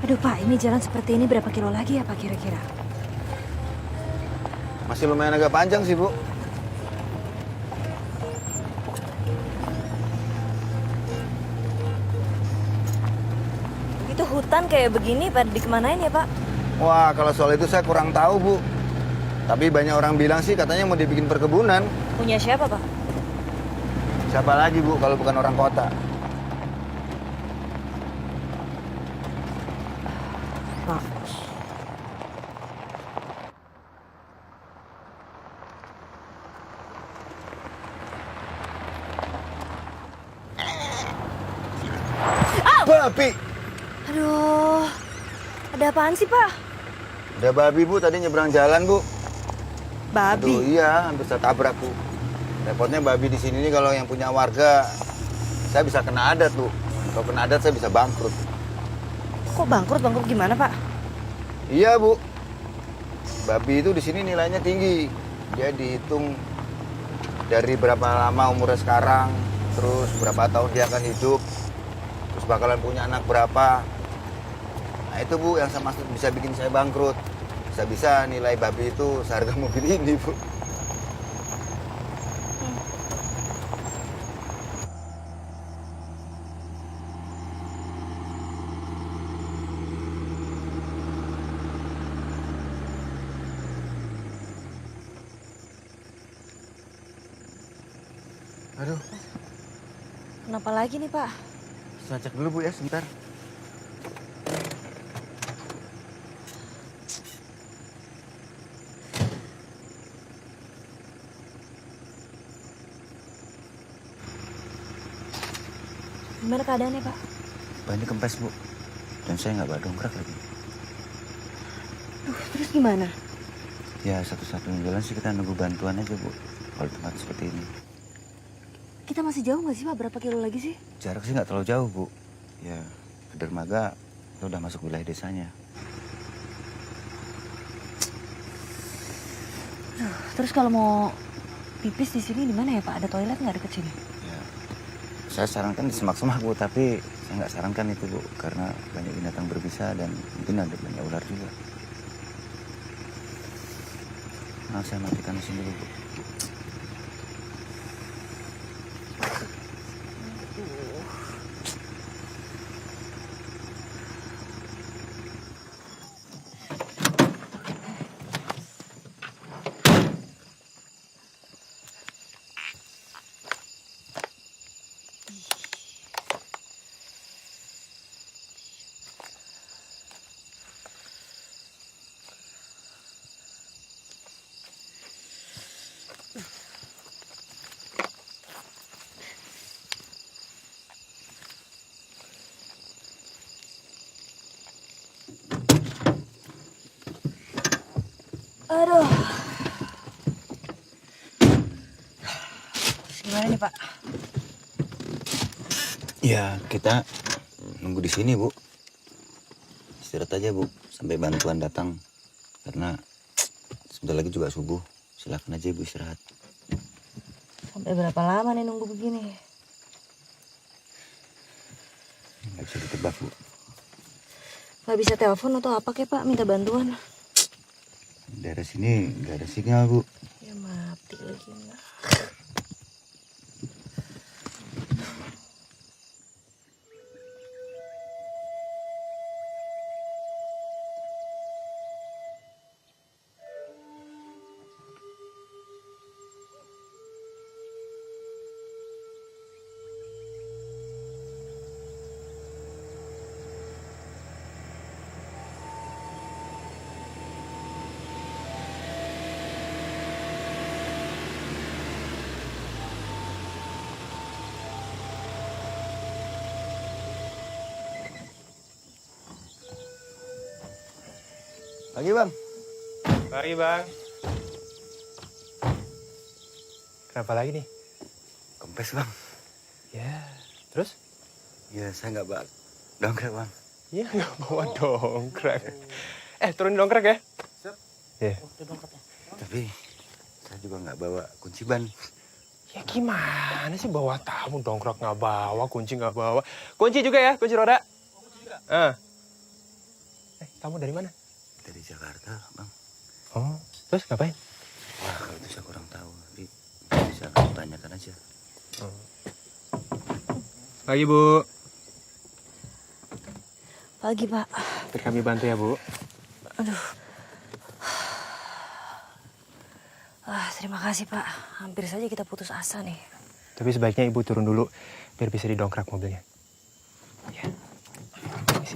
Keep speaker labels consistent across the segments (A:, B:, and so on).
A: Aduh Pak, ini jalan seperti ini berapa kilo lagi ya Pak kira-kira?
B: Masih lumayan agak panjang sih, Bu.
A: Itu hutan kayak begini pada dikemanain ya Pak?
B: Wah, kalau soal itu saya kurang tahu, Bu. Tapi banyak orang bilang sih katanya mau dibikin perkebunan.
A: Punya siapa Pak?
B: Siapa lagi, Bu, kalau bukan orang kota?
A: Pak.
B: Babi!
A: Aduh, ada apaan sih Pak?
B: Ada babi, Bu, tadi nyebrang jalan, Bu.
A: Babi?
B: Aduh, iya, hampir saya tabrak, Bu. Repotnya babi di sini nih kalau yang punya warga, saya bisa kena adat, Bu. Kalau kena adat saya bisa bangkrut.
A: Kok bangkrut? Bangkrut gimana Pak?
B: Iya, Bu. Babi itu di sini nilainya tinggi. Dia dihitung dari berapa lama umurnya sekarang, terus berapa tahun dia akan hidup, terus bakalan punya anak berapa. Nah itu, Bu, yang sama bisa bikin saya bangkrut. Bisa-bisa nilai babi itu seharga mobil ini, Bu. Aduh,
A: Kenapa lagi nih Pak?
B: saya cek dulu, Bu, ya, sebentar.
A: Gimana keadaannya Pak?
B: Bannya kempes, Bu. Dan saya nggak bawa dongkrak lagi.
A: Terus gimana?
B: Ya, satu-satunya jalan sih kita nunggu bantuan aja, Bu. Kalau tempat seperti ini.
A: Kita masih jauh nggak sih Pak? Berapa kilo lagi sih?
B: Jarak sih nggak terlalu jauh, Bu. Ya, ke dermaga itu udah masuk wilayah desanya.
A: Terus kalau mau pipis di sini di mana ya Pak? Ada toilet nggak deket sini?
B: Ya, saya sarankan di semak-semak, Bu. Tapi saya nggak sarankan itu, Bu. Karena banyak binatang berbisa dan mungkin ada banyak ular juga. Nah, saya matikan mesin dulu, Bu.
A: Aduh. Terus gimana nih Pak?
B: Ya, kita nunggu di sini, Bu. Istirahat aja, Bu, sampai bantuan datang. Karena sebentar lagi juga subuh. Silakan aja Ibu istirahat.
A: Sampai berapa lama nih nunggu begini?
B: Nggak bisa ditebak, Bu.
A: Nggak bisa telepon atau apa kek Pak? Minta bantuan.
B: Daerah sini nggak ada sinyal, Bu.
A: Ya mati lagi enggak.
B: Pagi, Bang.
C: Pagi, Bang. Kenapa lagi nih?
B: Kempes, Bang.
C: Ya, terus?
B: Ya, saya nggak bawa dongkrak, Bang.
C: Iya, nggak bawa dongkrak. Turunin dongkrak ya.
B: Siap.
C: Iya.
B: Tapi saya juga nggak bawa kunci ban.
C: Ya gimana sih bawa tamu, dongkrak nggak bawa, kunci nggak bawa. Kunci juga ya, kunci roda. Kunci juga. Kamu dari mana?
B: Dari Jakarta, Bang.
C: Oh, terus ngapain?
B: Wah, kalau itu saya kurang tahu. Jadi bisa kamu tanyakan aja.
C: Pagi, Bu.
A: Pagi, Pak.
C: Biar kami bantu ya, Bu.
A: Aduh. Terima kasih, Pak. Hampir saja kita putus asa nih.
C: Tapi sebaiknya Ibu turun dulu biar bisa didongkrak mobilnya. Ya. Isi.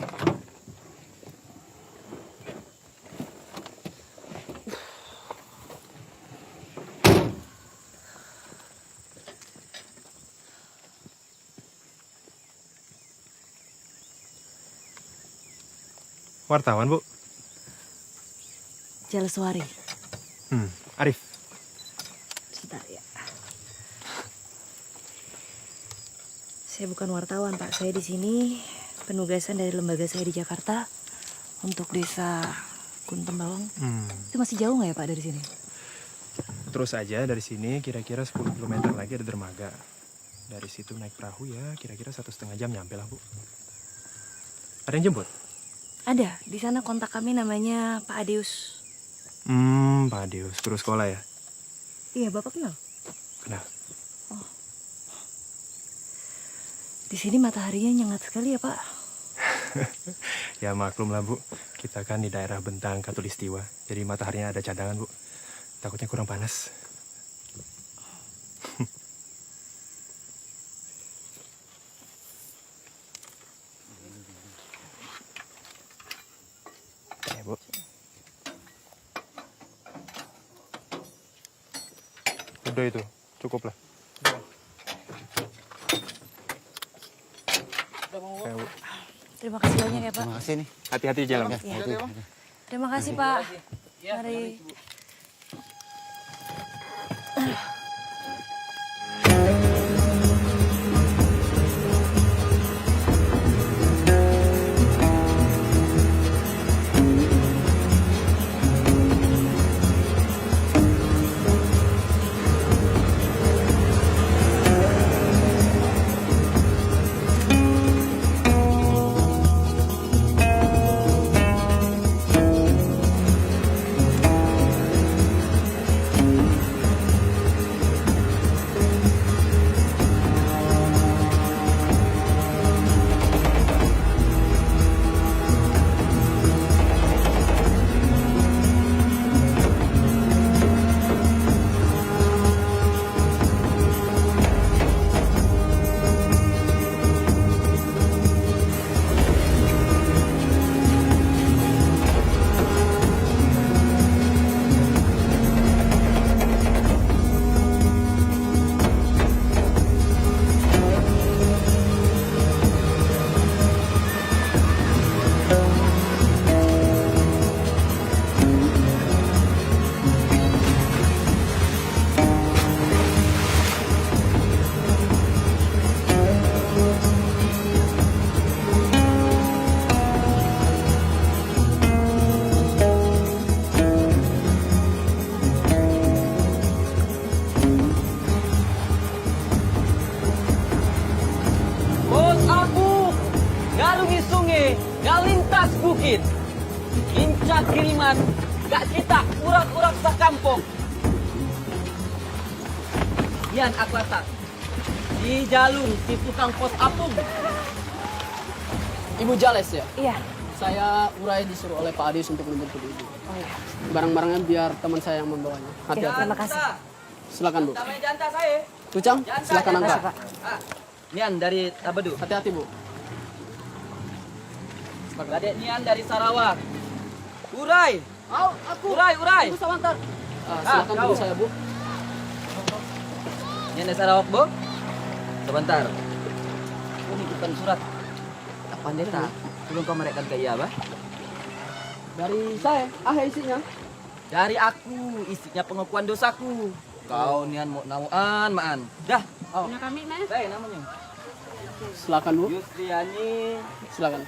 C: Wartawan, Bu.
A: Jaleswari.
C: Arif.
A: Sebentar ya. Saya bukan wartawan, Pak. Saya di sini penugasan dari lembaga saya di Jakarta untuk desa Kuntem Bawang. Itu masih jauh nggak ya, Pak, dari sini?
C: Terus aja dari sini kira-kira 10 km lagi ada dermaga. Dari situ naik perahu ya kira-kira 1,5 jam nyampe lah, Bu. Ada yang jemput?
A: Ada. Di sana kontak kami namanya Pak Adeus.
C: Pak Adeus. Terus sekolah ya?
A: Iya, Bapak kenal?
C: Kenal.
A: Oh. Di sini mataharinya nyengat sekali ya, Pak.
C: Ya maklum lah, Bu. Kita kan di daerah Bentang Katulistiwa. Jadi mataharinya ada cadangan, Bu. Takutnya kurang panas. Ya, Bu. Udah itu, cukup lah. Ya, Bu.
A: Terima kasih banyak ya, Pak.
B: Terima kasih nih.
C: Hati-hati di jalan.
A: Ya. Terima kasih, Pak. Mari.
D: Bos aku, galungi sungai, galintas bukit. Inca kiriman, gak kita urak-urak sakampung. Yan aku atas. Di Jalung, si tukang pos apung.
E: Ibu Jales ya?
A: Iya.
E: Saya urai disuruh oleh Pak Adis untuk menjemput ibu.
A: Oh iya.
E: Barang-barangnya biar teman saya yang membawanya.
A: Oke,
E: Hati-hati.
A: terima kasih.
E: Silakan Bu.
D: Namanya janta saya.
E: Tucang, silakan
A: Terima
E: angkat.
A: kasih, Pak.
D: Nian dari Tabedu.
E: Hati-hati Bu.
D: Gadek Nian dari Sarawak. Urai.
E: Oh, aku.
D: Urai.
E: Ibu sebentar. Silakan
D: kau.
E: tunggu saya Bu.
D: Nian dari Sarawak, Bu. Sebentar. Ini bukan surat. Pendeta. Belum kau mereka ke iya, Bah?
E: Dari saya. Isinya.
D: Dari aku, isinya pengakuan dosaku. Kau Nian mau namuan, maan. Dah. Oh.
E: Punya kami, Mas.
D: Baik namanya.
E: Silakan Bu.
D: Yusriani.
E: Silakan.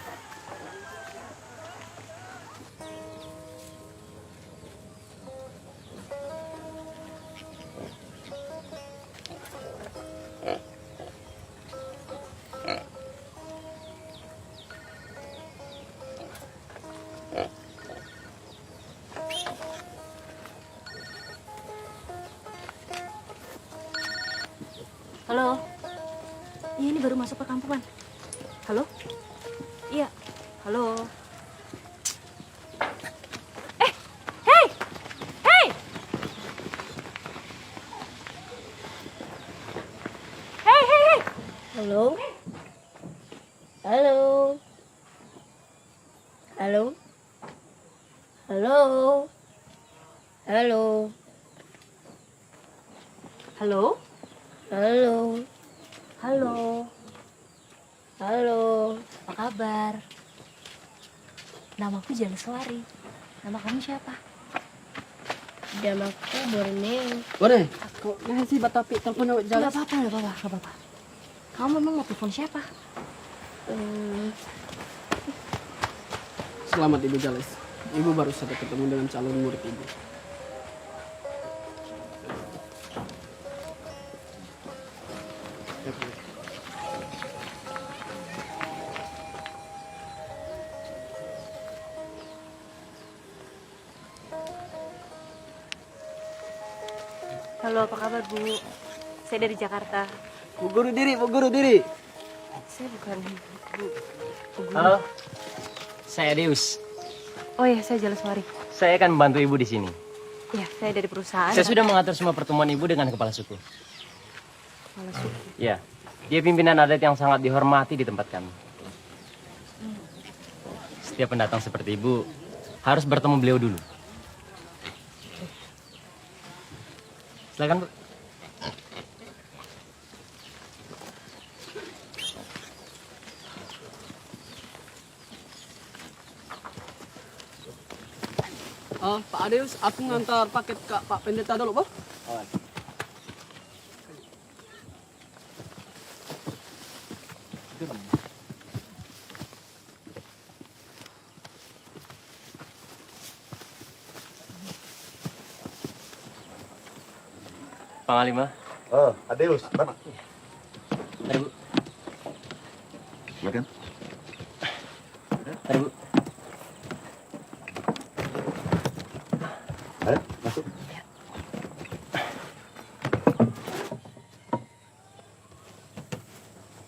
A: Halo. Iya, ini baru masuk perkampungan. Halo? Iya. Halo. Hei! Hei! Hei!
F: Halo? Halo? Halo? Halo? Halo?
A: Halo?
F: Halo?
A: Halo.
F: Halo?
A: Apa kabar? Namaku Jaleswari. Nama kamu siapa?
F: Namaku Borneo.
E: Boleh. Kok ngasih batapi telepon awak
A: Gak
E: Jales?
A: apa-apa. Kamu memang mau telepon siapa?
E: Selamat Ibu Jales. Ibu baru saja ketemu dengan calon murid Ibu.
A: Halo, apa kabar, Bu? Saya dari Jakarta.
D: Bu guru diri.
A: Saya bukan Bu.
G: Halo, saya Deus.
A: Oh iya, saya Jaleswari.
G: Saya akan membantu ibu di sini.
A: Iya, saya dari perusahaan.
G: Saya sudah mengatur semua pertemuan ibu dengan kepala suku.
A: Kepala suku.
G: Ya, dia pimpinan adat yang sangat dihormati di tempat kami. Setiap pendatang seperti ibu harus bertemu beliau dulu. Silakan, Bu.
E: Pak Adeus, aku ngantar paket ke Pak Pendeta dulu, Pak.
G: Panglima.
B: Oh, Adeus, mana?
G: Mari, Bu.
B: Silakan.
G: Mari, Bu.
B: Ayo, masuk.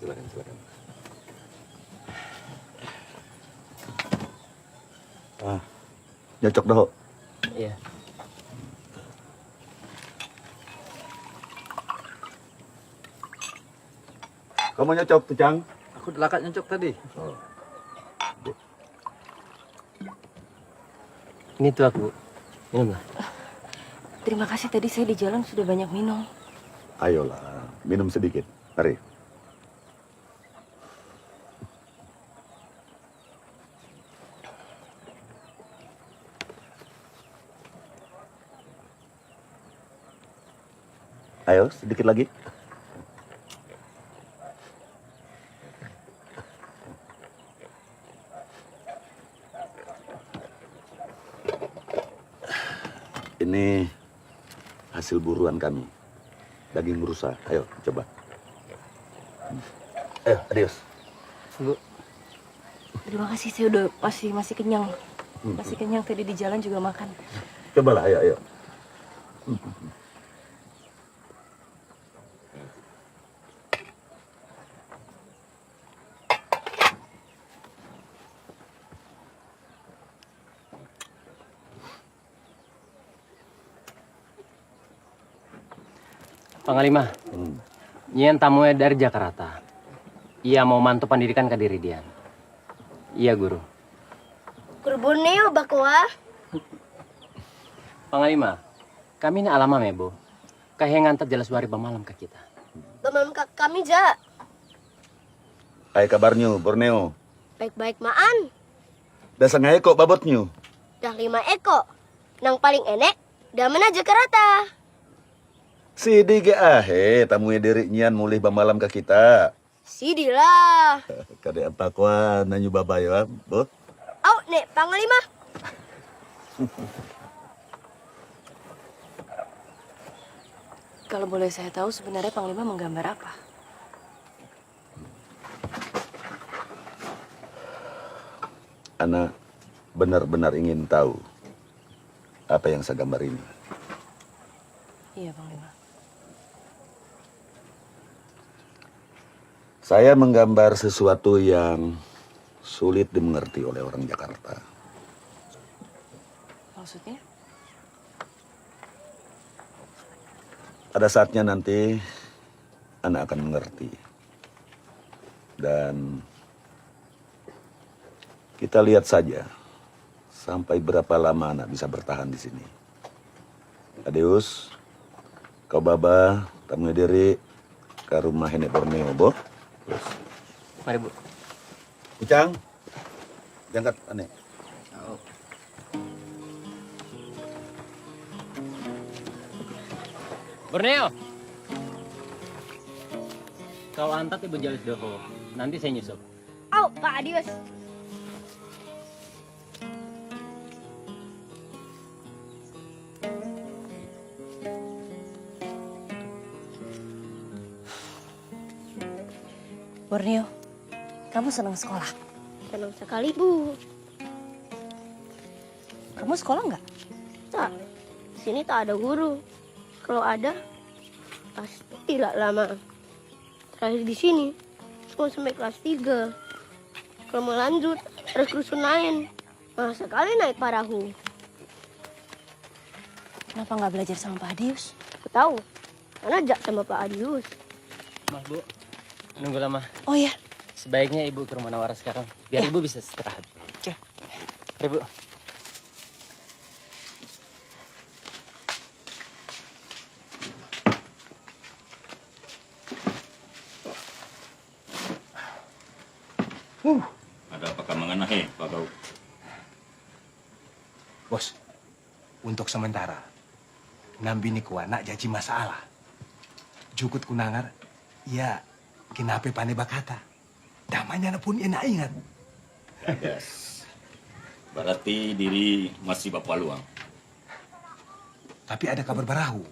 B: Silakan. Nyocok dah.
G: Iya.
B: Kamu nyocok tuh, Cang?
D: Aku delakat nyocok tadi.
G: Ini tuh aku. Minumlah.
A: Terima kasih, tadi saya di jalan sudah banyak minum.
B: Ayolah, minum sedikit. Mari. Ayo, sedikit lagi. Ini hasil buruan kami. Daging rusa. Ayo, coba. Ayo, adios.
G: Bu.
A: Terima kasih, saya udah masih kenyang. Masih kenyang tadi di jalan juga makan.
H: Cobalah, ayo, ayo.
G: Panglima, nyian tamunya dari Jakarta. Ia mau mantu pendidikan ke diri Dian. Iya, Guru.
F: Guru Borneo bakwa.
G: Panglima, kami ini alama mebo. Kayak ngantar jelas wari malam ke kita.
F: Bamalam kami ja.
H: Hai kabarnya, Borneo.
F: Baik-baik maan.
H: Dasang kok babotnya.
F: Dah 5 eko. Nang paling enek, dah mana Jakarta.
H: Sidi ge ahe, tamunya diri nyian mulih bamalam ke kita.
F: Sidi lah.
H: Kade apa kuah nanyu babayo, Bot?
F: Au, nek Panglima.
A: Kalau boleh saya tahu sebenarnya Panglima menggambar apa?
H: Ana benar-benar ingin tahu apa yang saya gambar ini.
A: Iya, Panglima.
H: Saya menggambar sesuatu yang sulit dimengerti oleh orang Jakarta.
A: Maksudnya?
H: Pada saatnya nanti Ana akan mengerti. Dan kita lihat saja sampai berapa lama Ana bisa bertahan di sini. Adeus, kau baba, tamu diri ke rumah Nenek Borneo, Bo. Terus.
G: Mari, Bu.
H: Ucang, diangkat aneh.
G: Borneo. Kau antar Ibu Jalis Doho. Nanti saya nyusul.
F: Au, Pak Adius.
A: Borneo, kamu senang sekolah?
F: Senang sekali, Bu.
A: Kamu sekolah nggak?
F: Tak, di sini tak ada guru. Kalau ada, pasti tidak lama. Terakhir di sini, cuma sampai kelas 3. Kalau mau lanjut, harus ke rusun lain. Mahal sekali naik perahu.
A: Kenapa nggak belajar sama Pak Adius?
F: Aku tahu, karena ajak sama Pak Adius.
G: Mas, Bu. Nunggu lama.
A: Oh ya,
G: Sebaiknya Ibu ke rumah Nawara sekarang. Biar
A: Ya.
G: Ibu bisa istirahat.
A: Oke.
G: Mari, Bu.
I: Ada apa kamangan he, Pak Kau?
C: Bos, untuk sementara, nambini kuah nak jaji masalah. Jukut kunangar, ya kenapa pane bakata. Damanya pun enak ingat.
I: Gagas. Berarti diri masih bapak luang.
C: Tapi ada kabar barahu.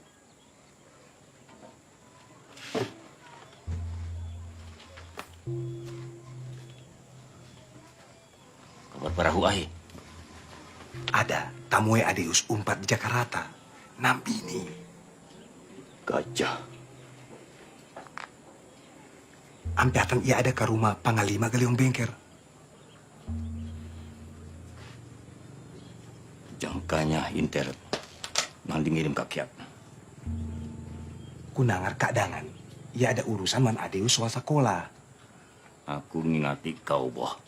I: Kabar barahu ahe.
C: Ada tamuai Adeus umpat di Jakarta. Nambini.
I: Gajah.
C: Ampiatan ia ada ke rumah Panglima Galiong Bengker.
I: Jangkanya inter. Nang dingirim kakiat.
C: Kunangar keadangan. Ia ada urusan man Adeus soal sekolah.
I: Aku ngingati kau, boh.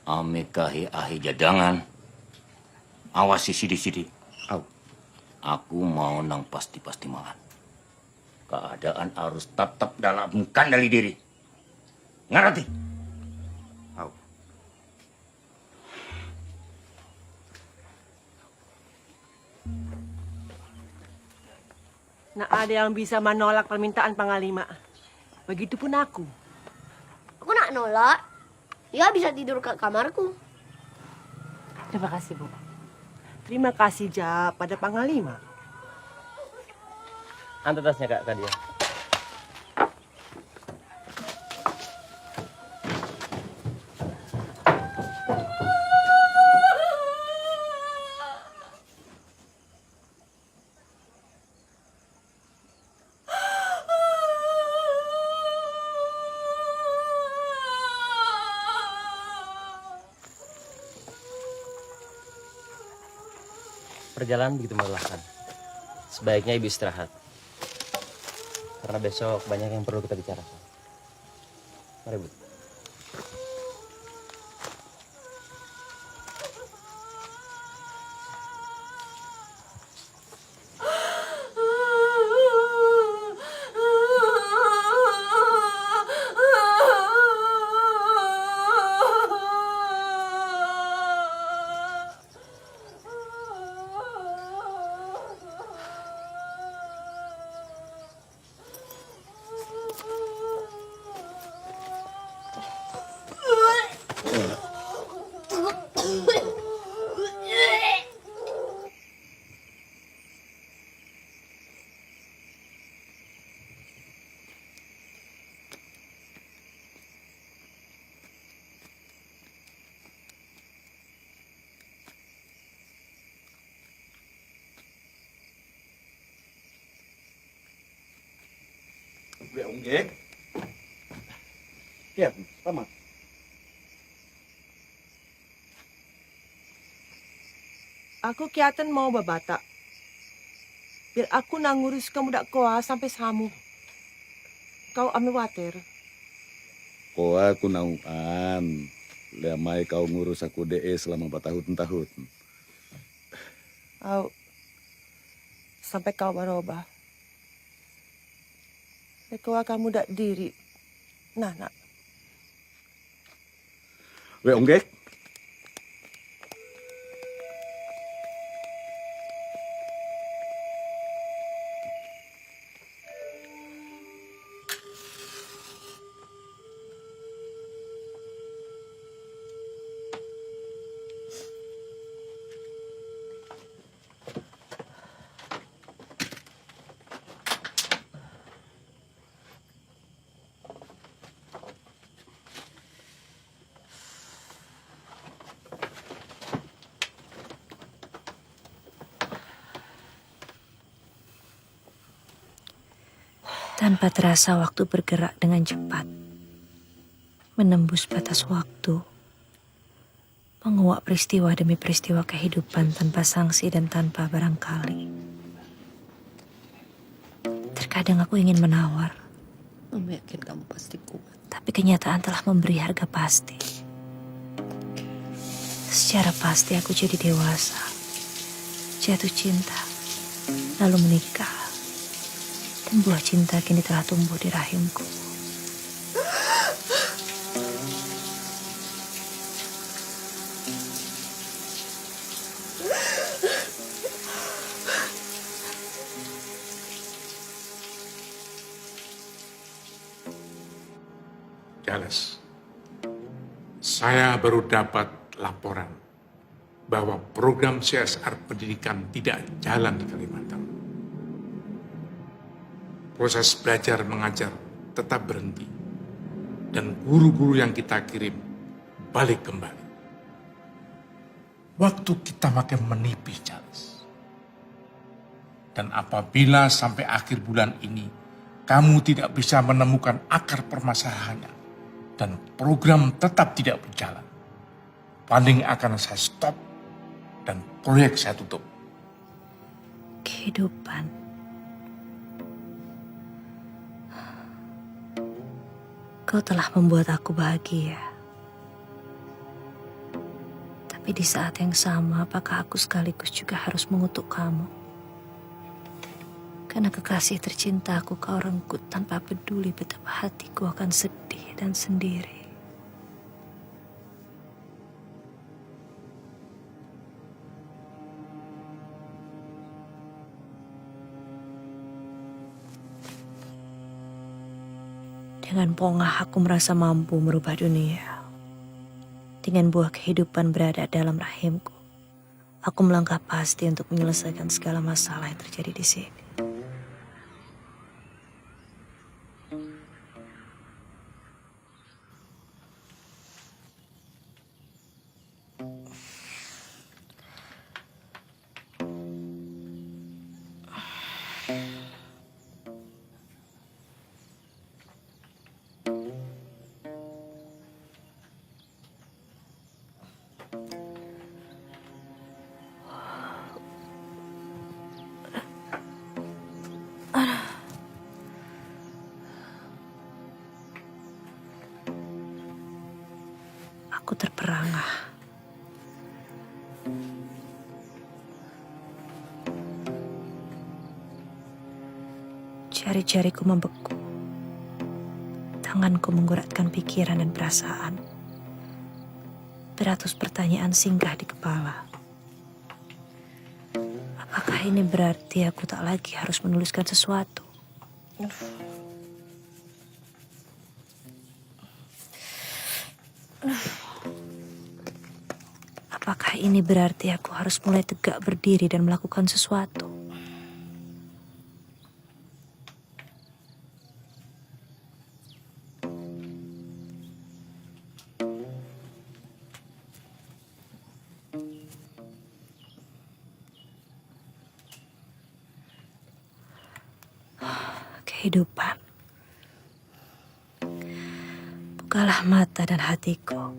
I: Ame kahe ahe jadangan. Awasi sidi-sidi.
C: Au.
I: Aku mau nang pasti-pasti mangan. Keadaan harus tetap dalam kendali diri. Ngerti?
C: Au.
J: Nah, ada yang bisa menolak permintaan Panglima. Begitupun aku.
F: Aku nak nolak. Ya bisa tidur ke kamarku.
A: terima kasih Bu.
J: Terima kasih, Ja, pada Panglima.
G: Antar tasnya, Kak, ke dia. perjalanan begitu melelahkan. Sebaiknya Ibu istirahat. Karena besok banyak yang perlu kita bicarakan. Mari, Bu.
H: Onggek. Ya, sama.
J: Aku kiatan mau babata. Biar aku nangurus kamu dak koa sampai samu. Kau ambil water.
H: Koa aku nauan. Lemai kau ngurus aku DE selama 4 tahun.
J: Au. Sampai kau berubah. Koa kamu dak diri. Nah.
H: We onggek.
A: Tanpa terasa waktu bergerak dengan cepat, menembus batas waktu, menguak peristiwa demi peristiwa kehidupan tanpa sanksi dan tanpa barangkali. Terkadang aku ingin menawar,
E: Mama yakin kamu pasti kuat.
A: tapi kenyataan telah memberi harga pasti. Secara pasti aku jadi dewasa, jatuh cinta, lalu menikah. Dan buah cinta kini telah tumbuh di rahimku.
K: Charles, saya baru dapat laporan bahwa program CSR pendidikan tidak jalan di Kalimantan. Proses belajar mengajar tetap berhenti dan guru-guru yang kita kirim balik kembali. Waktu kita makin menipis, Charles. Dan apabila sampai akhir bulan ini kamu tidak bisa menemukan akar permasalahannya dan program tetap tidak berjalan, paling akan saya stop dan proyek saya tutup.
A: Kehidupan. Kau telah membuat aku bahagia. Tapi di saat yang sama, apakah aku sekaligus juga harus mengutuk kamu? Karena kekasih tercintaku kau renggut tanpa peduli betapa hatiku akan sedih dan sendiri. Dengan pongah aku merasa mampu merubah dunia. Dengan buah kehidupan berada dalam rahimku, aku melangkah pasti untuk menyelesaikan segala masalah yang terjadi di sini. terperangah. Jari-jariku membeku. Tanganku mengguratkan pikiran dan perasaan. Beratus pertanyaan singgah di kepala. Apakah ini berarti aku tak lagi harus menuliskan sesuatu? Apakah ini berarti aku harus mulai tegak berdiri dan melakukan sesuatu? Kehidupan. Bukalah mata dan hatiku.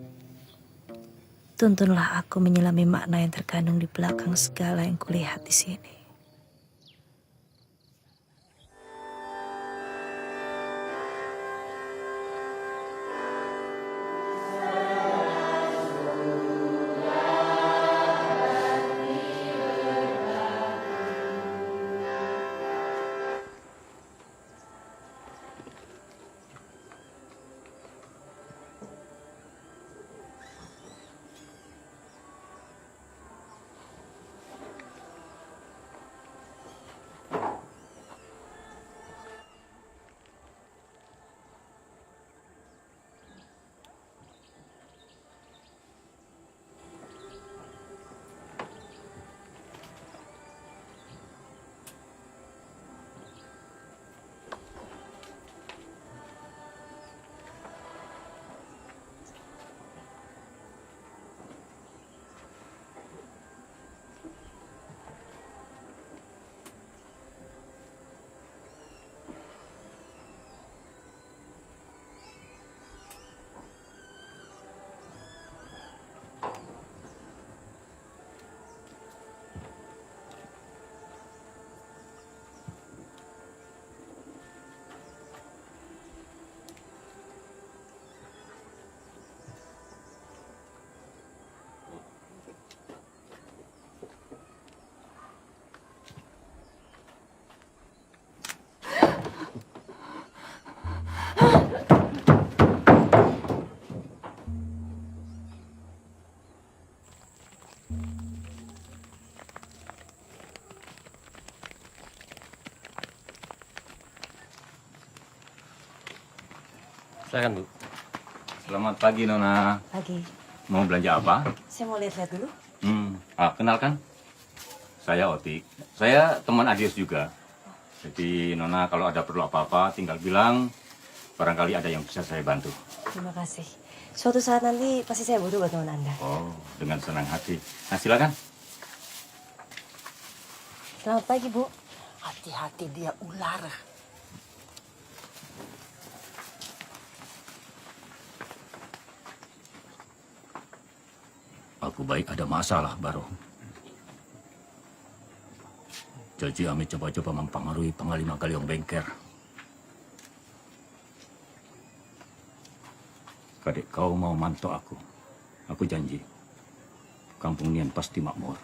A: Tuntunlah aku menyelami makna yang terkandung di belakang segala yang kulihat di sini.
G: Silakan, Bu.
I: Selamat pagi, Nona.
A: Pagi.
I: Mau belanja apa?
A: Saya mau lihat-lihat dulu.
I: Kenalkan. Saya Otik. Saya teman Adius juga. Jadi, Nona kalau ada perlu apa-apa, tinggal bilang. Barangkali ada yang bisa saya bantu.
A: Terima kasih. Suatu saat nanti pasti saya butuh bantuan Anda.
I: Oh, dengan senang hati. Nah, silakan.
A: Selamat pagi, Bu.
C: Hati-hati dia ular.
I: Aku baik ada masalah, Baro. Jadi Ami coba-coba mempengaruhi Panglima Galiong Bengker. Kadek kau mau manto aku janji. Kampung Nian pasti makmur.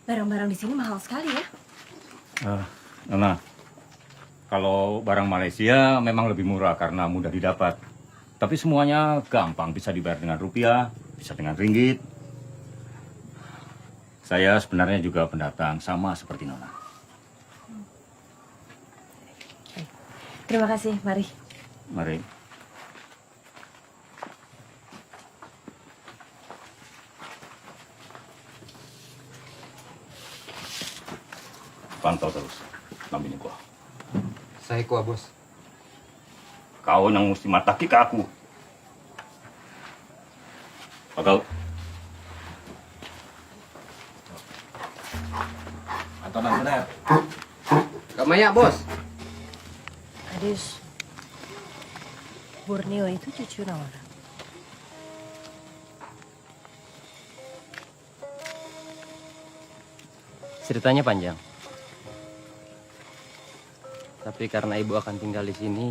A: Barang-barang di sini mahal sekali ya.
I: Nona, kalau barang Malaysia memang lebih murah karena mudah didapat. Tapi semuanya gampang, bisa dibayar dengan rupiah, bisa dengan ringgit. Saya sebenarnya juga pendatang, sama seperti Nona.
A: Terima kasih, mari.
I: Mari. Pantau terus, nampinin gua.
D: Saya kuah, Bos.
I: Kau yang mesti mataki ke aku. Bakal.
C: Antonan benar.
D: Kamaya, Bos.
A: Adius. Borneo itu cucu Nawara.
G: Ceritanya panjang. Tapi karena ibu akan tinggal di sini,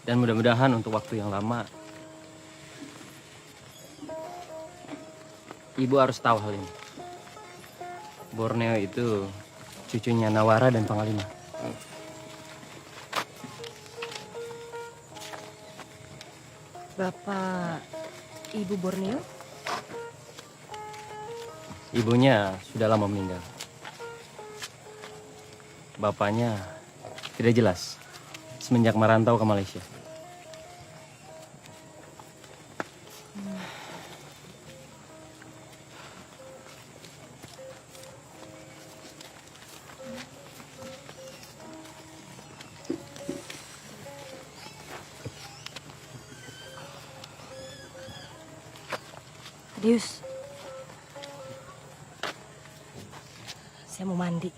G: dan mudah-mudahan untuk waktu yang lama, ibu harus tahu hal ini. Borneo itu cucunya Nawara dan Panglima.
A: Bapak Ibu Borneo?
G: Ibunya sudah lama meninggal. Bapaknya tidak jelas semenjak merantau ke Malaysia.
A: Adius. Saya mau mandi.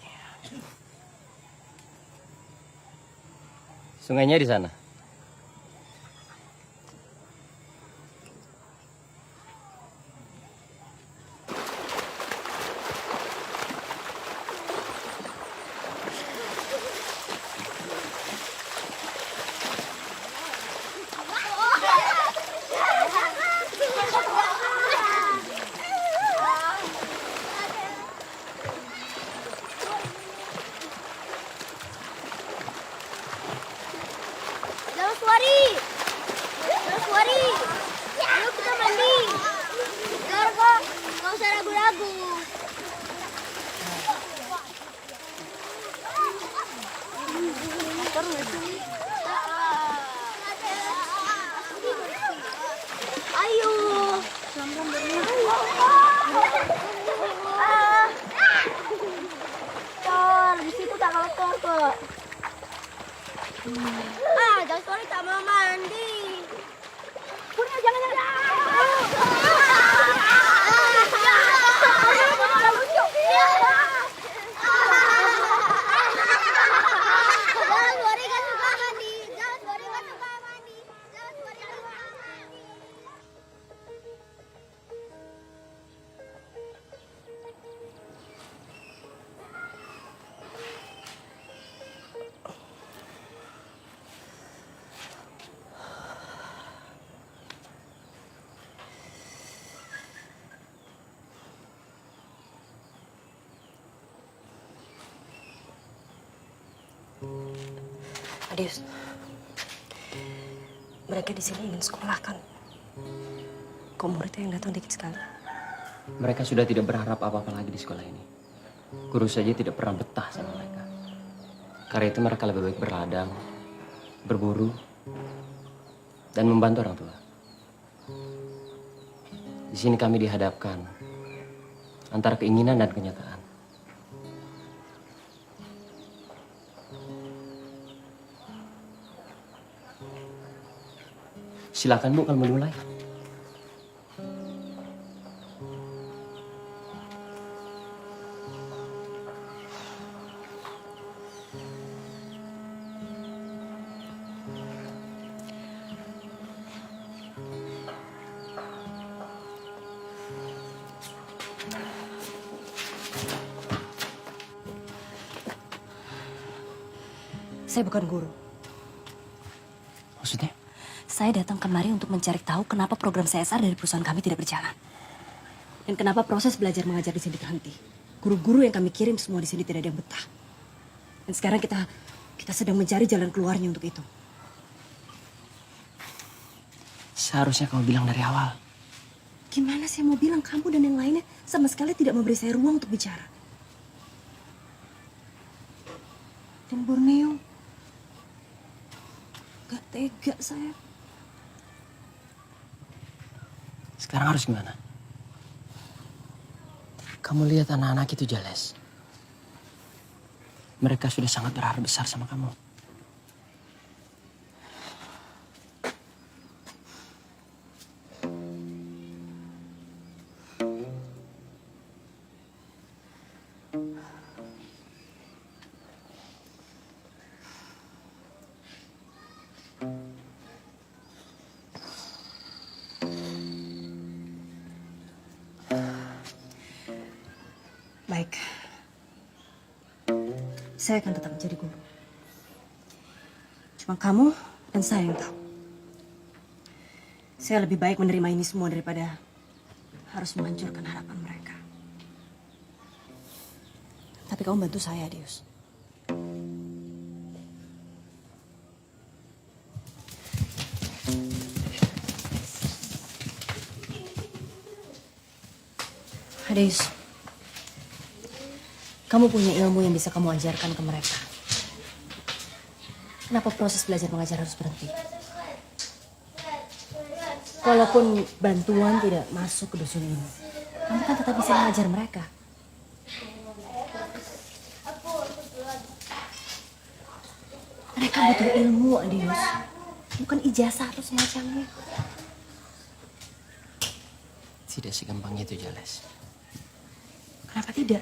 G: Sungainya di sana.
F: Suari, ayo kita mandi. Biar kok nggak usah ragu-ragu. Ayo. Di situ tak kotor kok. Jangan sorry tak mau mandi. Punya jangan.
A: Adius. Mereka di sini ingin sekolah kan? Kok muridnya yang datang dikit sekali?
G: Mereka sudah tidak berharap apa-apa lagi di sekolah ini. Guru saja tidak pernah betah sama mereka. Karena itu mereka lebih baik berladang, berburu, dan membantu orang tua. Di sini kami dihadapkan antara keinginan dan kenyataan. Silakan Bu, kalau mau mulai.
A: Saya bukan guru.
G: Maksudnya?
A: Saya datang kemari untuk mencari tahu kenapa program CSR dari perusahaan kami tidak berjalan. Dan kenapa proses belajar mengajar di sini terhenti. Guru-guru yang kami kirim semua di sini tidak ada yang betah. Dan sekarang kita sedang mencari jalan keluarnya untuk itu.
G: Seharusnya kamu bilang dari awal.
A: Gimana saya mau bilang kamu dan yang lainnya sama sekali tidak memberi saya ruang untuk bicara. Dan Borneo, gak tega saya.
G: Sekarang harus gimana? Kamu lihat anak-anak itu, Jales. Mereka sudah sangat berharap besar sama kamu.
A: Baik, saya akan tetap menjadi guru. Cuma kamu dan saya yang tahu. Saya lebih baik menerima ini semua daripada harus menghancurkan harapan mereka. Tapi kamu bantu saya, Dius. Dius, kamu punya ilmu yang bisa kamu ajarkan ke mereka. Kenapa proses belajar mengajar harus berhenti? Walaupun bantuan tidak masuk ke dusun ini, kamu kan tetap bisa mengajar mereka. Mereka butuh ilmu, Adius. Bukan ijazah atau semacamnya.
G: Tidak segampang itu, Jales.
A: Kenapa tidak?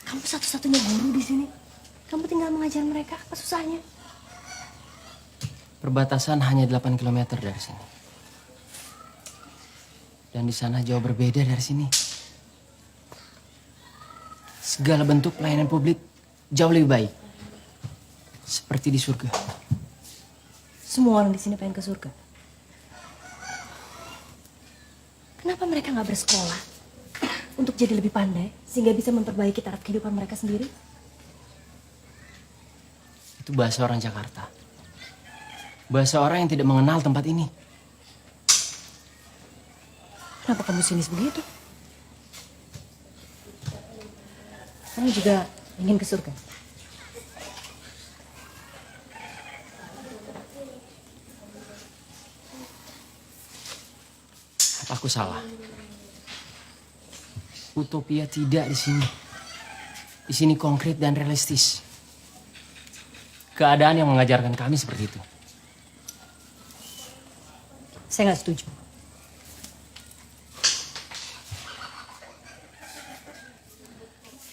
A: Kamu satu-satunya guru di sini. Kamu tinggal mengajar mereka, apa susahnya?
G: Perbatasan hanya 8 km dari sini. Dan di sana jauh berbeda dari sini. Segala bentuk pelayanan publik jauh lebih baik. Seperti di surga.
A: Semua orang di sini pengen ke surga. Kenapa mereka nggak bersekolah untuk jadi lebih pandai sehingga bisa memperbaiki taraf kehidupan mereka sendiri?
G: Itu bahasa orang Jakarta. Bahasa orang yang tidak mengenal tempat ini.
A: Kenapa kamu sinis begitu? Kamu juga ingin ke surga?
G: Apa aku salah? Utopia tidak di sini. Di sini konkret dan realistis. Keadaan yang mengajarkan kami seperti itu.
A: Saya nggak setuju.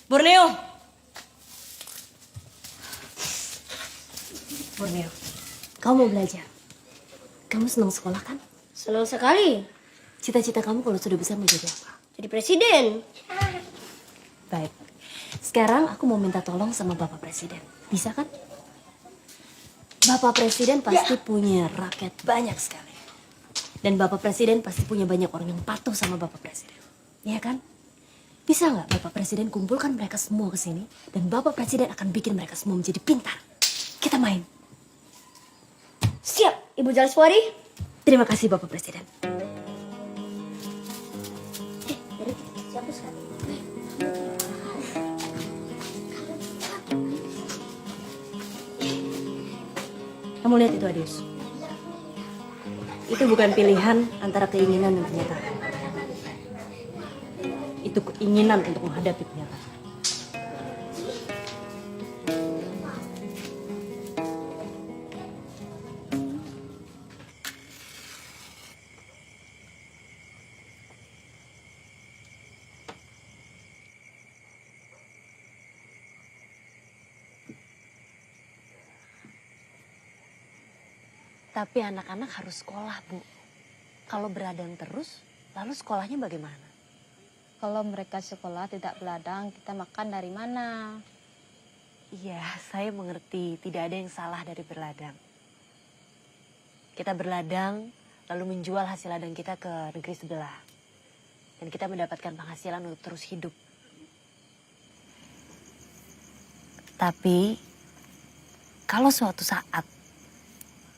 A: Borneo! Borneo, kamu mau belajar? Kamu senang sekolah kan?
F: Senang sekali.
A: Cita-cita kamu kalau sudah besar menjadi apa?
F: Jadi presiden.
A: Baik. Sekarang aku mau minta tolong sama Bapak Presiden. Bisa kan? Bapak Presiden pasti punya rakyat banyak sekali. Dan Bapak Presiden pasti punya banyak orang yang patuh sama Bapak Presiden. Iya kan? Bisa nggak Bapak Presiden kumpulkan mereka semua ke sini dan Bapak Presiden akan bikin mereka semua menjadi pintar. Kita main.
F: Siap, Ibu Jaleswari.
A: Terima kasih Bapak Presiden.
F: Siapa sekali?
A: Kamu lihat itu, Adius. Itu bukan pilihan antara keinginan dan kenyataan. Itu keinginan untuk menghadapi kenyataan. Tapi anak-anak harus sekolah, Bu. Kalau beradang terus, lalu sekolahnya bagaimana?
L: Kalau mereka sekolah tidak beladang, kita makan dari mana?
A: Iya, saya mengerti. Tidak ada yang salah dari berladang. Kita berladang, lalu menjual hasil ladang kita ke negeri sebelah. Dan kita mendapatkan penghasilan untuk terus hidup. Tapi, kalau suatu saat,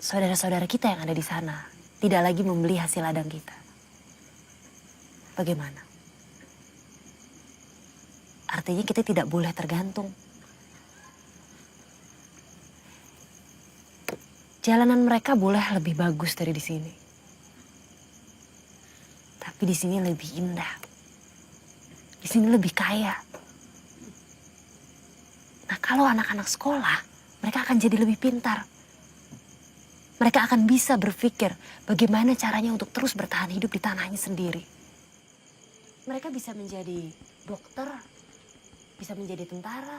A: saudara-saudara kita yang ada di sana tidak lagi membeli hasil ladang kita, bagaimana? Artinya kita tidak boleh tergantung. Jalanan mereka boleh lebih bagus dari di sini. Tapi di sini lebih indah. Di sini lebih kaya. Nah, kalau anak-anak sekolah, mereka akan jadi lebih pintar. Mereka akan bisa berpikir bagaimana caranya untuk terus bertahan hidup di tanahnya sendiri. Mereka bisa menjadi dokter, bisa menjadi tentara,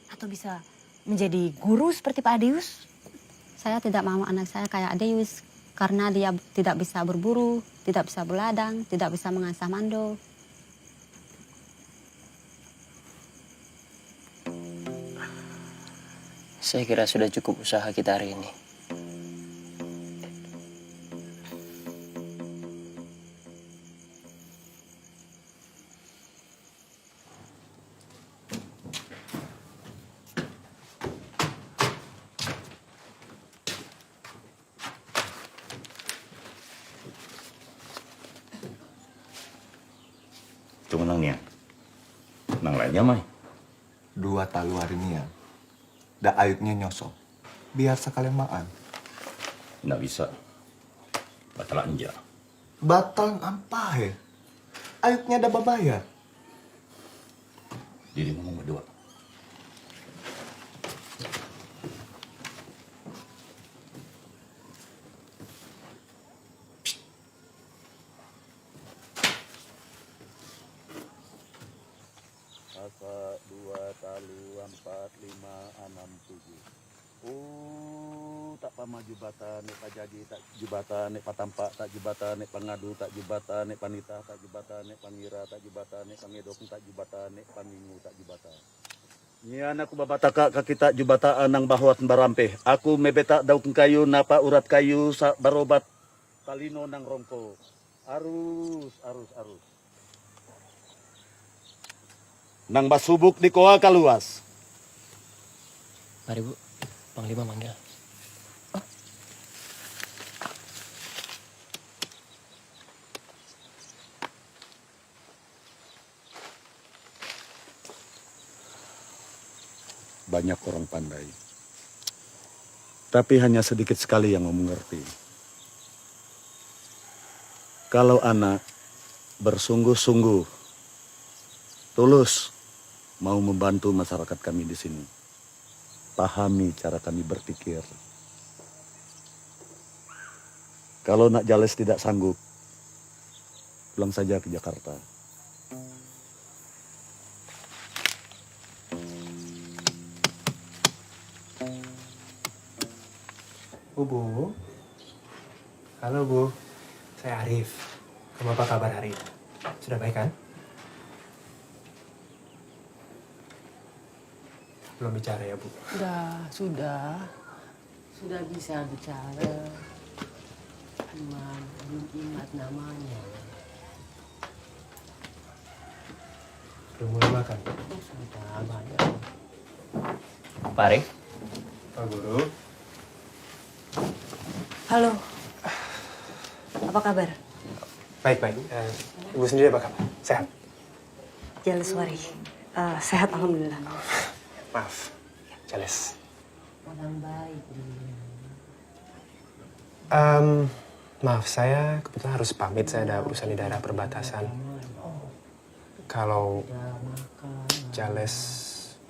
A: atau bisa menjadi guru seperti Pak Adius.
L: Saya tidak mau anak saya kayak Adius karena dia tidak bisa berburu, tidak bisa berladang, tidak bisa mengasah mando.
G: Saya kira sudah cukup usaha kita hari ini.
I: Cuma nang niya. Nang lainnya mai.
C: 2 talu hari ini ya. Da ayutnya nyosok. Biar sekalian makan.
I: Nggak bisa. Batal anja.
C: Batal apa he? Ayutnya ada babayar.
I: Diri ngomong berdua.
H: Asa 2 talu 4 5 6 7. Tak pama jubatan nek pajadi tak jubatan nek patampak tak jubatan nek pangadu tak jubatan nek panita tak jubatan nek pangira tak jubatan nek pangedok tak jubatan nek pamingu tak jubatan. Nyian aku babataka ka kita jubataan nang bahwat barampe. Aku mebeta daun kayu napa urat kayu barobat talino nang rongko. Arus. Nang basubuk di koa kaluas.
G: Mari Bu, Panglima manggil.
H: Banyak orang pandai. Tapi hanya sedikit sekali yang mengerti. Kalau anak bersungguh-sungguh, tulus mau membantu masyarakat kami di sini, pahami cara kami berpikir. Kalau Nak Jales tidak sanggup, pulang saja ke Jakarta.
M: Bu. Halo Bu, saya Arif. Kamu apa kabar hari ini? Sudah baik kan? Belum bicara ya Bu?
E: Sudah bisa bicara. Cuma belum ingat namanya.
M: Belum mulai makan?
E: Sudah banyak.
G: Pak Arif.
M: Pak Guru.
A: Halo. Apa kabar?
M: Baik. Ibu sendiri apa kabar? Sehat?
A: Jaleswari. Sehat alhamdulillah.
M: Maaf, Jales.
E: Orang baik.
M: Maaf, saya kebetulan harus pamit. Saya ada urusan di daerah perbatasan. Kalau Jales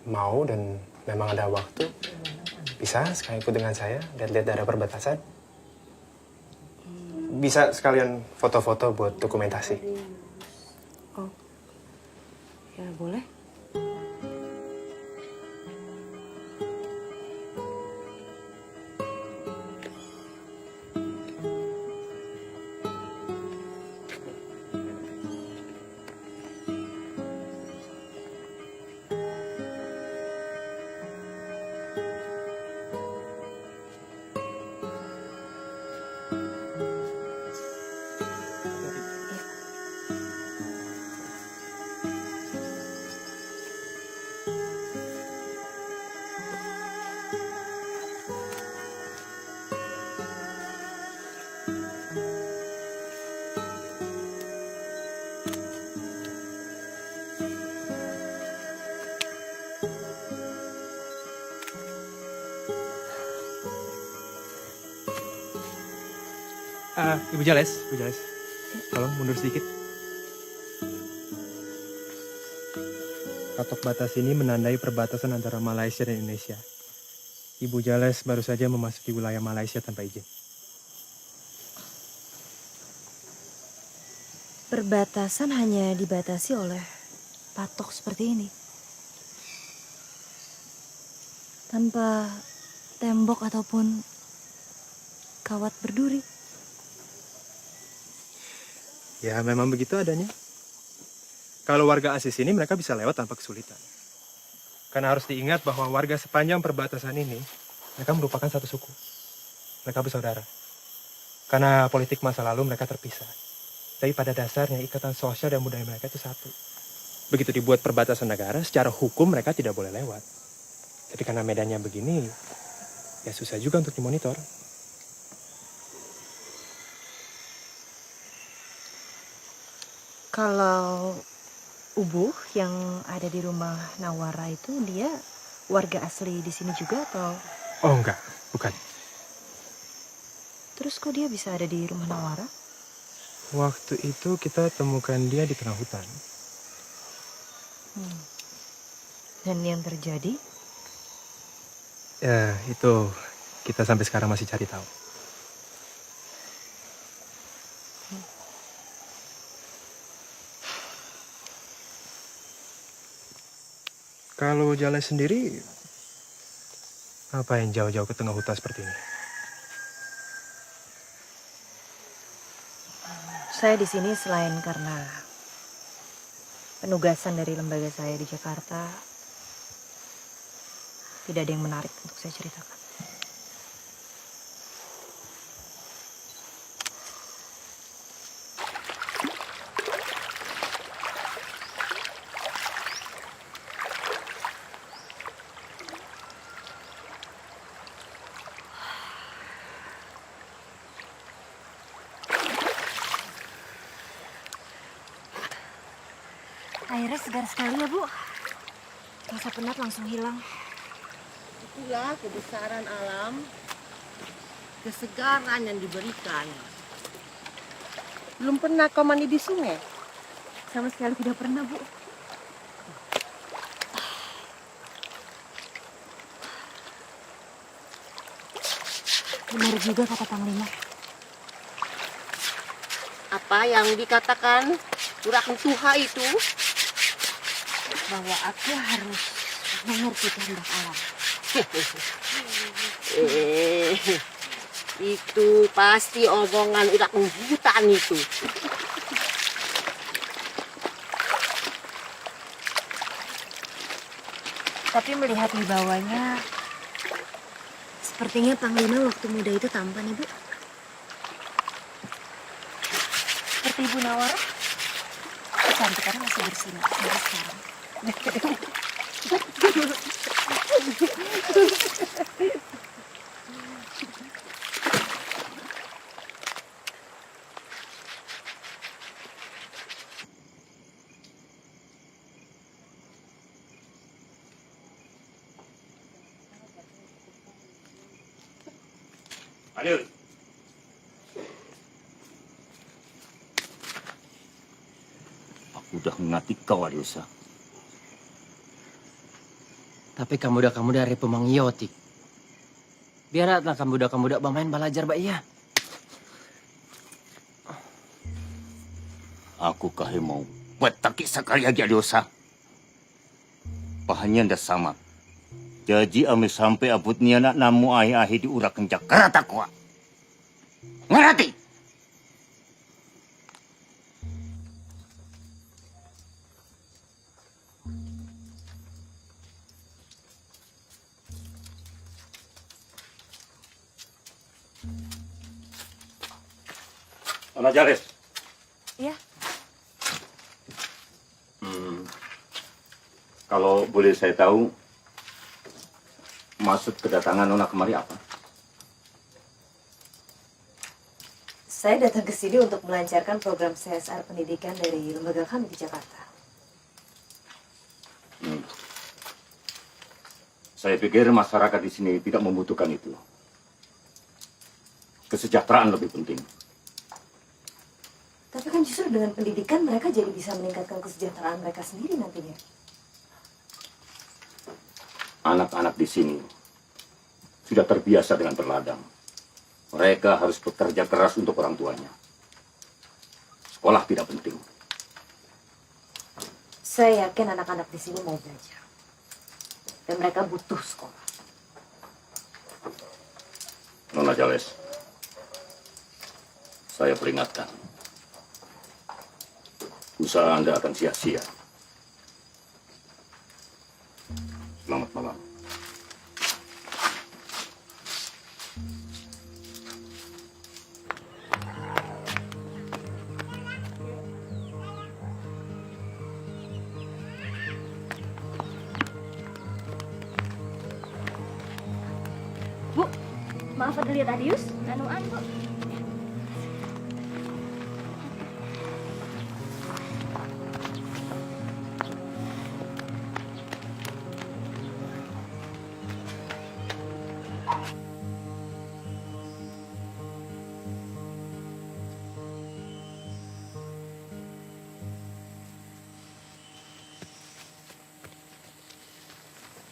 M: mau dan memang ada waktu, bisa sekalian ikut dengan saya lihat-lihat daerah perbatasan. Bisa sekalian foto-foto buat dokumentasi.
A: Oh, ya boleh.
M: Ibu Jales, tolong mundur sedikit. Patok batas ini menandai perbatasan antara Malaysia dan Indonesia. Ibu Jales baru saja memasuki wilayah Malaysia tanpa izin.
A: Perbatasan hanya dibatasi oleh patok seperti ini. Tanpa tembok ataupun kawat berduri.
M: Ya, memang begitu adanya. Kalau warga asli sini mereka bisa lewat tanpa kesulitan. Karena harus diingat bahwa warga sepanjang perbatasan ini, mereka merupakan satu suku. Mereka bersaudara. Karena politik masa lalu mereka terpisah. Tapi pada dasarnya ikatan sosial dan budaya mereka itu satu. Begitu dibuat perbatasan negara, secara hukum mereka tidak boleh lewat. Jadi karena medannya begini, ya susah juga untuk dimonitor.
A: Kalau Ubuh yang ada di rumah Nawara itu dia warga asli di sini juga atau?
M: Oh enggak, bukan.
A: Terus kok dia bisa ada di rumah Nawara?
M: Waktu itu kita temukan dia di tengah hutan.
A: Dan yang terjadi?
M: Ya itu kita sampai sekarang masih cari tahu. Kalau jalan sendiri, apa yang jauh-jauh ke tengah hutan seperti ini?
A: Saya di sini selain karena penugasan dari lembaga saya di Jakarta, tidak ada yang menarik untuk saya ceritakan. Airnya segar sekali ya, Bu. Rasa penat langsung hilang.
J: Itulah kebesaran alam, kesegaran yang diberikan. Belum pernah kau mandi di sungai?
A: Sama sekali tidak pernah, Bu. Benar juga kata Panglima.
J: Apa yang dikatakan Juragan Tuha itu? Bahwa aku harus mengerti kehendak alam. Itu pasti omongan udah hutan itu.
A: Tapi melihat wibawanya, sepertinya Panglima waktu muda itu tampan, Ibu. Seperti Ibu Nawara, kecantikannya masih bersinar sampai sekarang.
I: Ayo. Aku udah mengerti kau, Adiusa.
G: Tapi kamu dari pemangiotik. Biarlah kamu udah bermain belajar, Mbak Iya.
I: Aku kahe mau petaki sekali lagi, Adiusa. Pahanya ndak sama. Jadi ame sampai abutnya nak namu ahi-ahi di urakan Jakarta kuat. Ngerti? Nona Jales.
A: Iya.
I: Kalau boleh saya tahu, maksud kedatangan Nona kemari apa?
A: Saya datang ke sini untuk melancarkan program CSR pendidikan dari lembaga kami di Jakarta.
I: Saya pikir masyarakat di sini tidak membutuhkan itu. Kesejahteraan lebih penting.
A: Tapi kan justru dengan pendidikan mereka jadi bisa meningkatkan kesejahteraan mereka sendiri nantinya.
I: Anak-anak di sini sudah terbiasa dengan berladang. Mereka harus bekerja keras untuk orang tuanya. Sekolah tidak penting.
A: Saya yakin anak-anak di sini mau belajar. Dan mereka butuh sekolah.
I: Nona Jales, saya peringatkan. Usaha Anda akan sia-sia.
H: Selamat malam.
F: Bu, maaf ada lihat Adius? Anuan, Bu.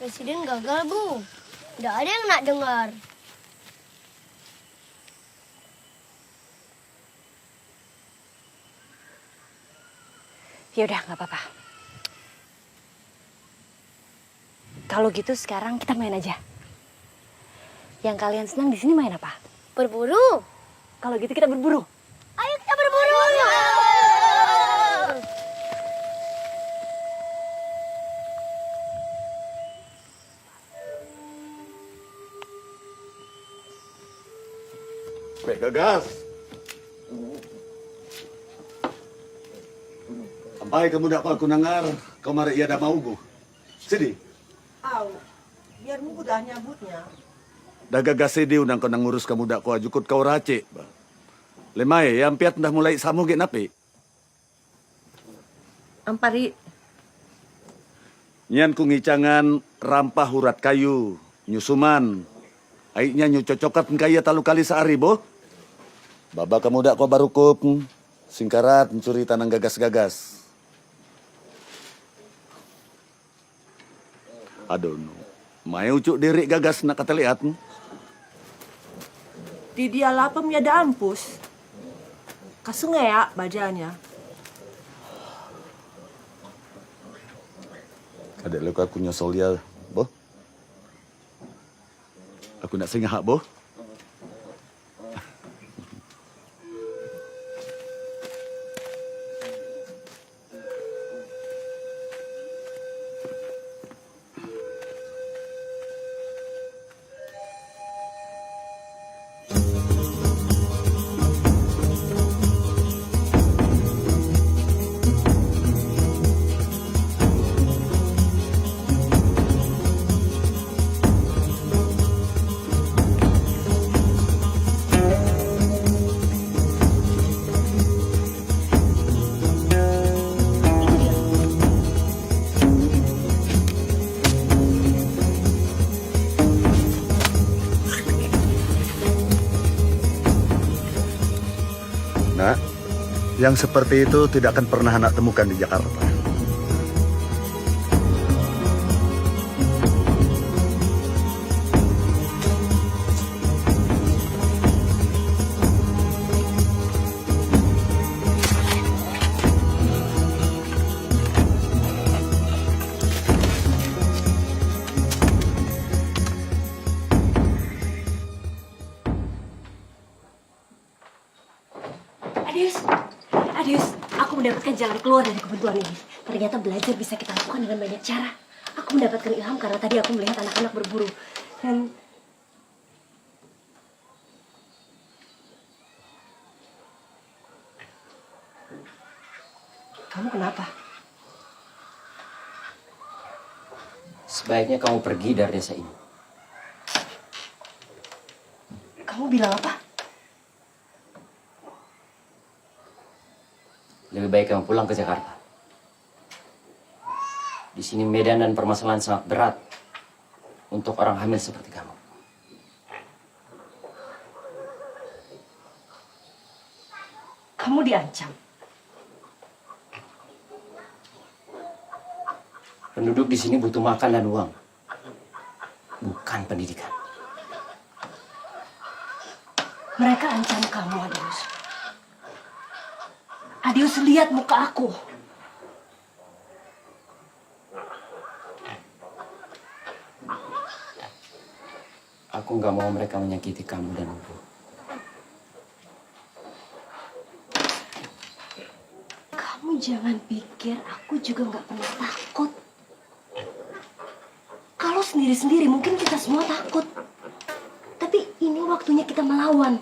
F: Presiden gagal, Bu. Tidak ada yang nak dengar.
A: Ya udah, nggak apa-apa. Kalau gitu sekarang kita main aja. Yang kalian senang di sini main apa?
F: Berburu.
A: Kalau gitu kita berburu.
F: Ayo kita berburu.
H: Baik, gagas. Sampai kamu dapat aku nangar, kau mari ia dah mau bu. Sini.
J: Au, biar mu dah nyambutnya.
H: Dah gagas sini undang kau nang ngurus kamu dak kau ajukut kau racik. Lemai, yang piat dah mulai samu ke napi.
J: Ampari.
H: Nyan ku ngicangan rampah urat kayu, nyusuman. Aiknya nyu cocokat kaya talu kali sehari, boh. Baba kamu dak kau barukup, singkarat mencuri tanang gagas-gagas. Aduh, mai ucuk diri gagas nak kata lihat.
J: Di dia lapem ya ada ampus. Kasungai ya bajanya.
H: Adek lu aku nyosol dia, boh. Aku nak singgah, boh. Nak, yang seperti itu tidak akan pernah anak temukan di Jakarta.
A: Adius, aku mendapatkan jalan keluar dari kebentuan ini. Ternyata belajar bisa kita lakukan dengan banyak cara. Aku mendapatkan ilham karena tadi aku melihat anak-anak berburu. Dan kamu kenapa?
G: Sebaiknya kamu pergi dari desa ini.
A: Kamu bilang apa?
G: Lebih baik kamu pulang ke Jakarta. Di sini medan dan permasalahan sangat berat untuk orang hamil seperti kamu.
A: Kamu diancam.
G: Penduduk di sini butuh makan dan uang, bukan pendidikan.
A: Mereka ancam kamu, Adius. Adius, lihat muka aku.
G: Aku nggak mau mereka menyakiti kamu dan Ibu.
A: Kamu jangan pikir aku juga nggak pernah takut. sendiri-sendiri, mungkin kita semua takut. Tapi ini waktunya kita melawan.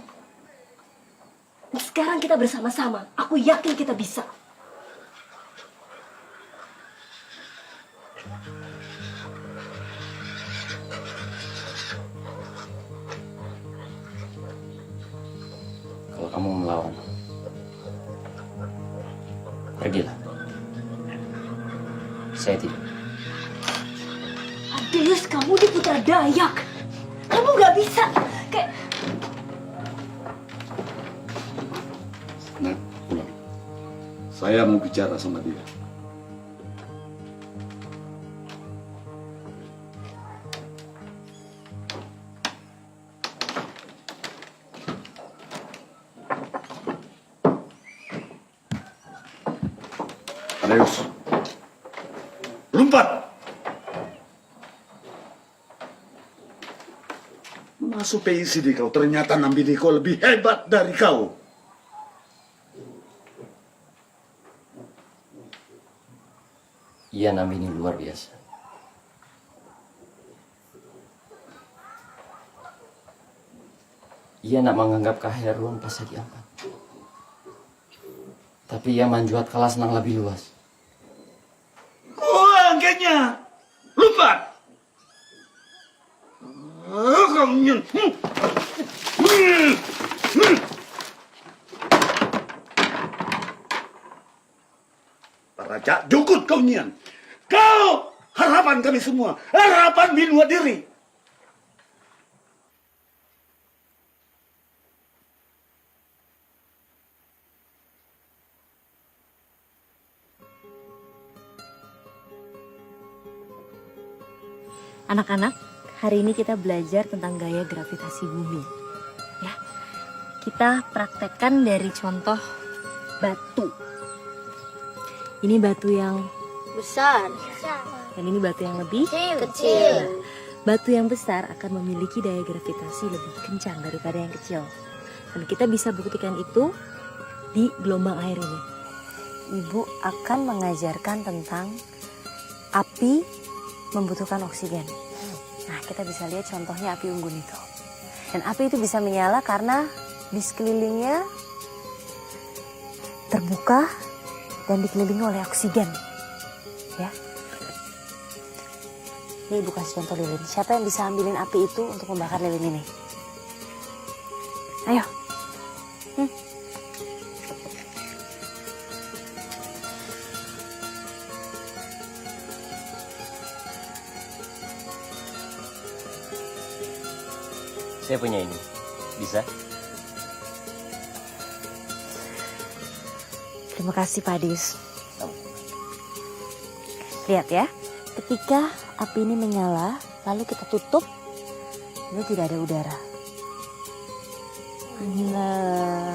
A: Dan sekarang kita bersama-sama. Aku yakin kita bisa.
G: Kalau kamu melawan, pergilah. Saya tidak.
A: Adeus, kamu di Putra Dayak. Kamu nggak bisa. Kayak
H: Nak, pulang. Saya mau bicara sama dia. Adeus. Lompat! Masuk PICD kau, ternyata Nambiniko lebih hebat dari kau.
G: Iya, Nambini luar biasa. Ia nak menganggap Kaheruan pas diangkat. Tapi ia manjuat kelas nang lebih luas.
H: Angkatnya! Lompat! Kau nyen. Raja Jukut kau nyen. Kau harapan kami semua. Harapan Minua diri.
A: anak-anak, hari ini kita belajar tentang gaya gravitasi bumi. Ya, kita praktekkan dari contoh batu. Ini batu yang
F: Besar.
A: dan ini batu yang lebih
F: Kecil.
A: Batu yang besar akan memiliki daya gravitasi lebih kencang daripada yang kecil. Dan kita bisa buktikan itu di gelombang air ini. Ibu akan mengajarkan tentang api membutuhkan oksigen. Nah, kita bisa lihat contohnya api unggun itu. Dan api itu bisa menyala karena di sekelilingnya terbuka dan dikelilingi oleh oksigen. Ya. Ini ibu kasih contoh lilin. Siapa yang bisa ambilin api itu untuk membakar lilin ini? Ayo.
G: Saya punya ini. Bisa?
A: Terima kasih Pak Dis. Lihat ya, ketika api ini menyala, lalu kita tutup, ini tidak ada udara. Nah,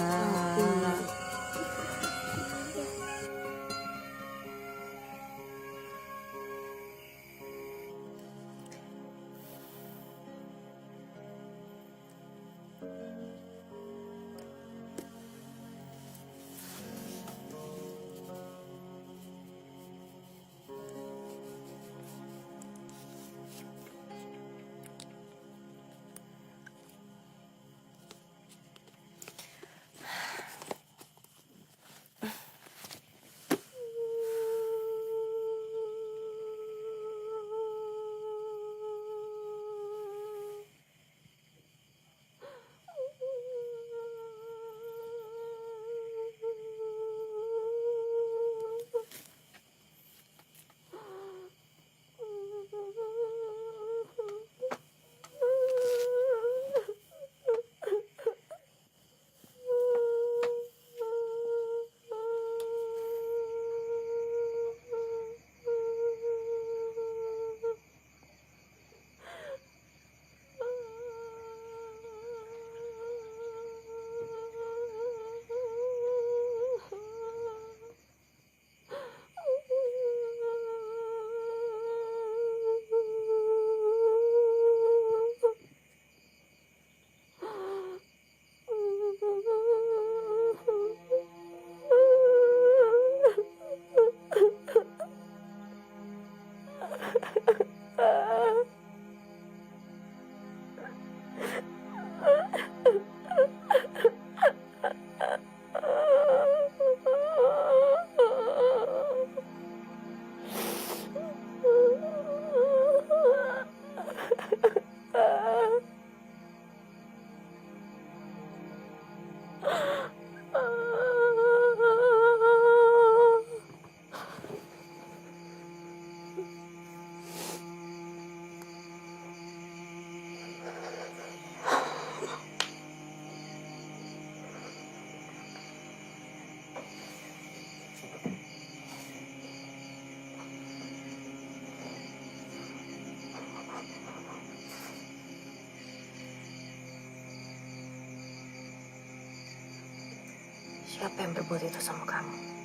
A: Siapa yang berbuat itu sama kamu?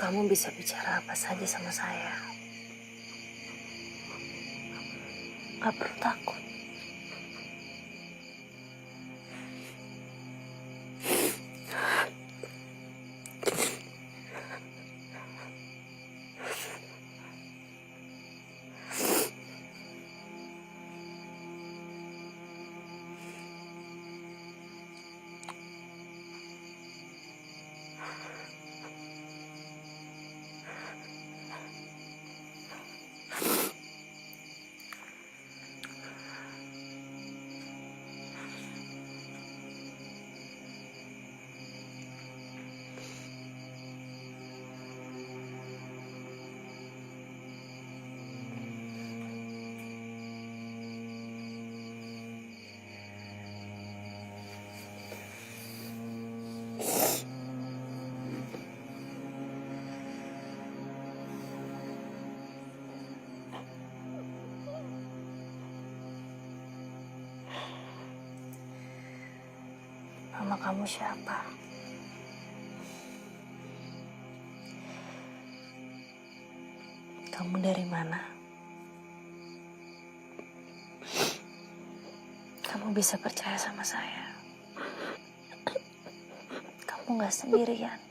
A: Kamu bisa bicara apa saja sama saya. Gak perlu takut. Nama kamu siapa? Kamu dari mana? Kamu bisa percaya sama saya. Kamu gak sendirian.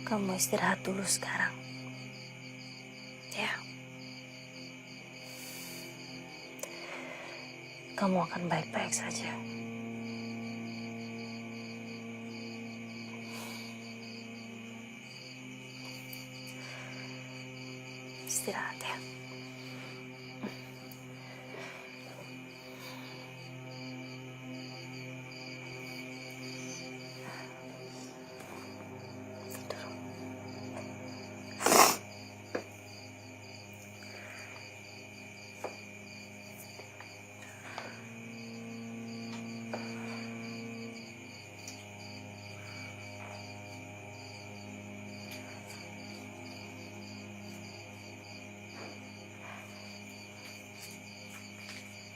A: Kamu istirahat dulu sekarang. Ya. Kamu akan baik-baik saja. Istirahat ya.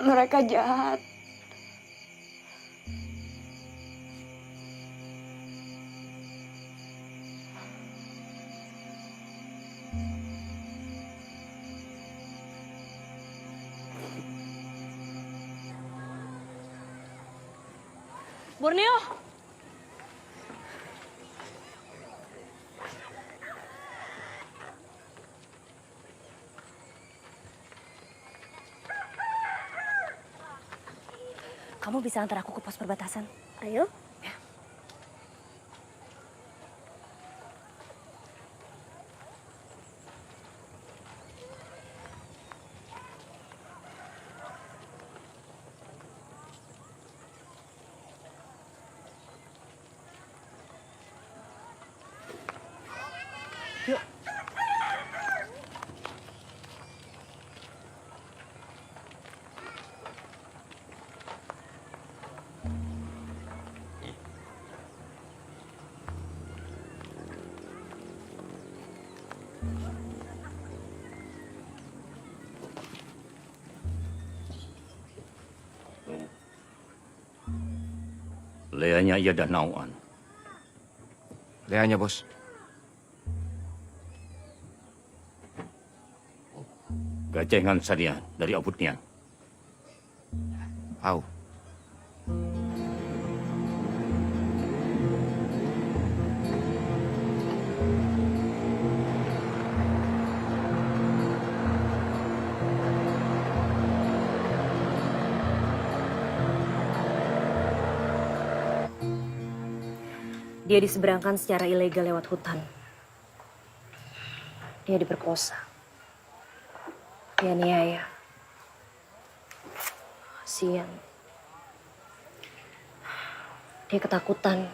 F: Mereka jahat.
A: Borneo! Kamu bisa antar aku ke pos perbatasan?
F: Ayo.
A: Yuk.
I: Leanya ia dah nauan.
C: Leanya, bos.
I: Gacengan sadian dari Abutnian.
C: Au.
A: Dia diseberangkan secara ilegal lewat hutan. Dia diperkosa. Dia niaya. Kasian. Dia ketakutan.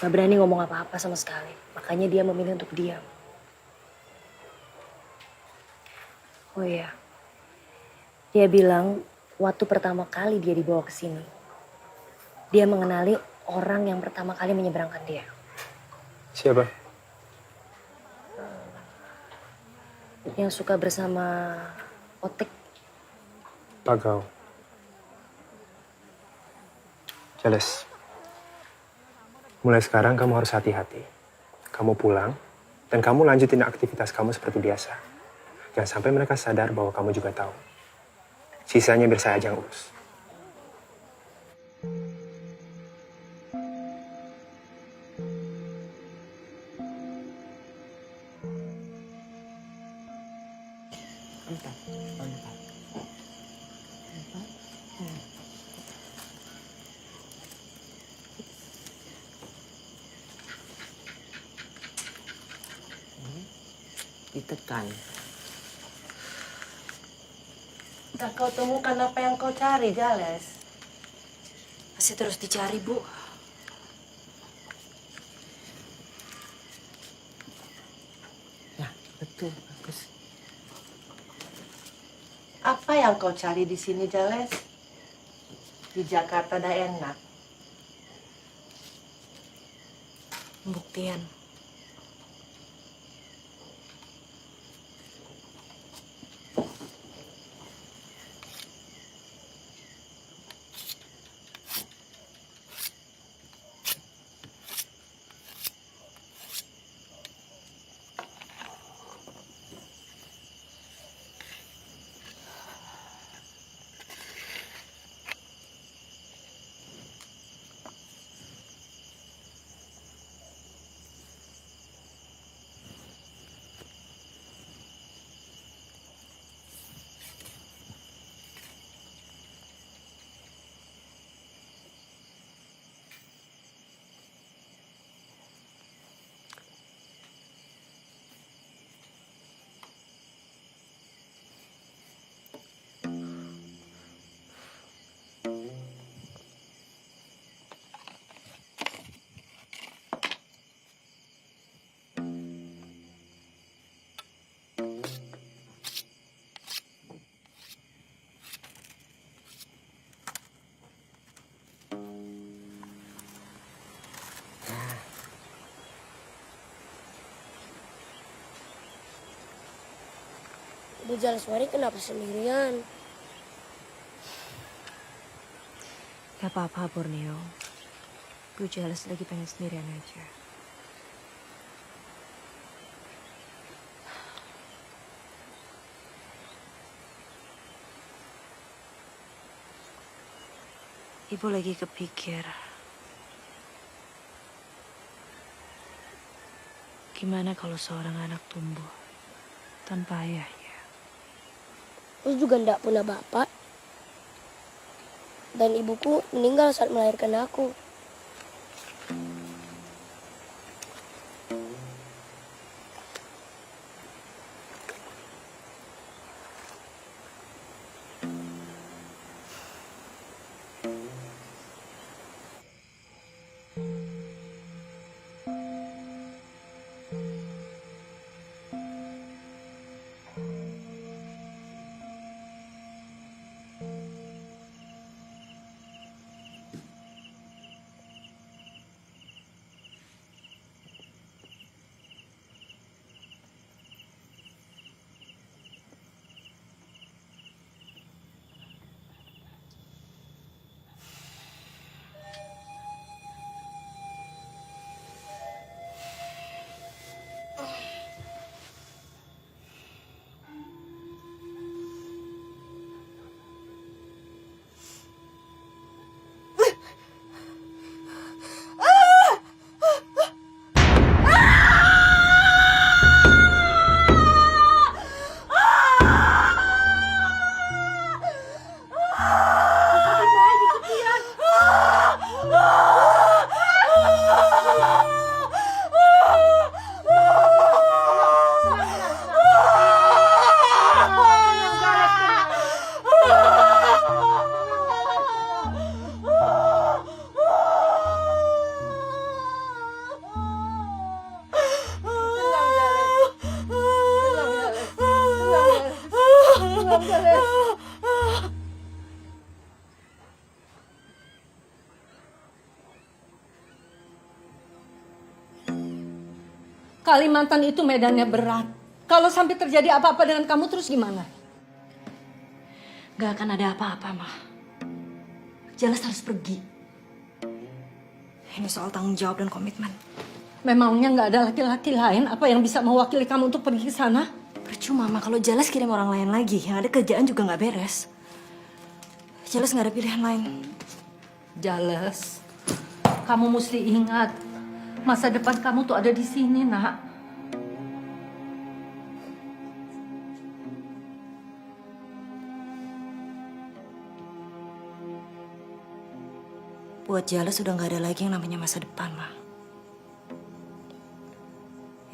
A: Gak berani ngomong apa-apa sama sekali. Makanya dia memilih untuk diam. Oh iya. Dia bilang waktu pertama kali dia dibawa ke sini, dia mengenali orang yang pertama kali menyeberangkan dia.
M: Siapa?
A: Yang suka bersama Otek.
M: Pagau. Jelas. Mulai sekarang kamu harus hati-hati. Kamu pulang, dan kamu lanjutin aktivitas kamu seperti biasa. Jangan sampai mereka sadar bahwa kamu juga tahu. Sisanya biar saya aja yang urus.
J: Ditekan. Tak kau temukan apa yang kau cari, Jales?
A: Masih terus dicari, Bu.
J: Ya, betul, bagus. Apa yang kau cari di sini, Jales? Di Jakarta dah enak.
A: Pembuktian.
F: Bu Jaleswari kenapa sendirian?
A: Gak apa-apa, Borneo. Bu Jales lagi pengen sendirian aja. Ibu lagi kepikir, gimana kalau seorang anak tumbuh tanpa ayahnya?
F: Terus juga ndak punya bapak. Dan ibuku meninggal saat melahirkan aku.
N: Kalimantan itu medannya berat. Kalau sampai terjadi apa-apa dengan kamu terus gimana?
A: Gak akan ada apa-apa, Ma. Jelas harus pergi. Ini soal tanggung jawab dan komitmen.
N: Memangnya nggak ada laki-laki lain apa yang bisa mewakili kamu untuk pergi ke sana?
A: Percuma, Ma. Kalau Jelas kirim orang lain lagi, yang ada kerjaan juga nggak beres. Jelas nggak ada pilihan lain.
N: Jelas. Kamu mesti ingat, masa depan kamu tuh ada di sini, Nak.
A: Buat Jelas sudah nggak ada lagi yang namanya masa depan, Ma.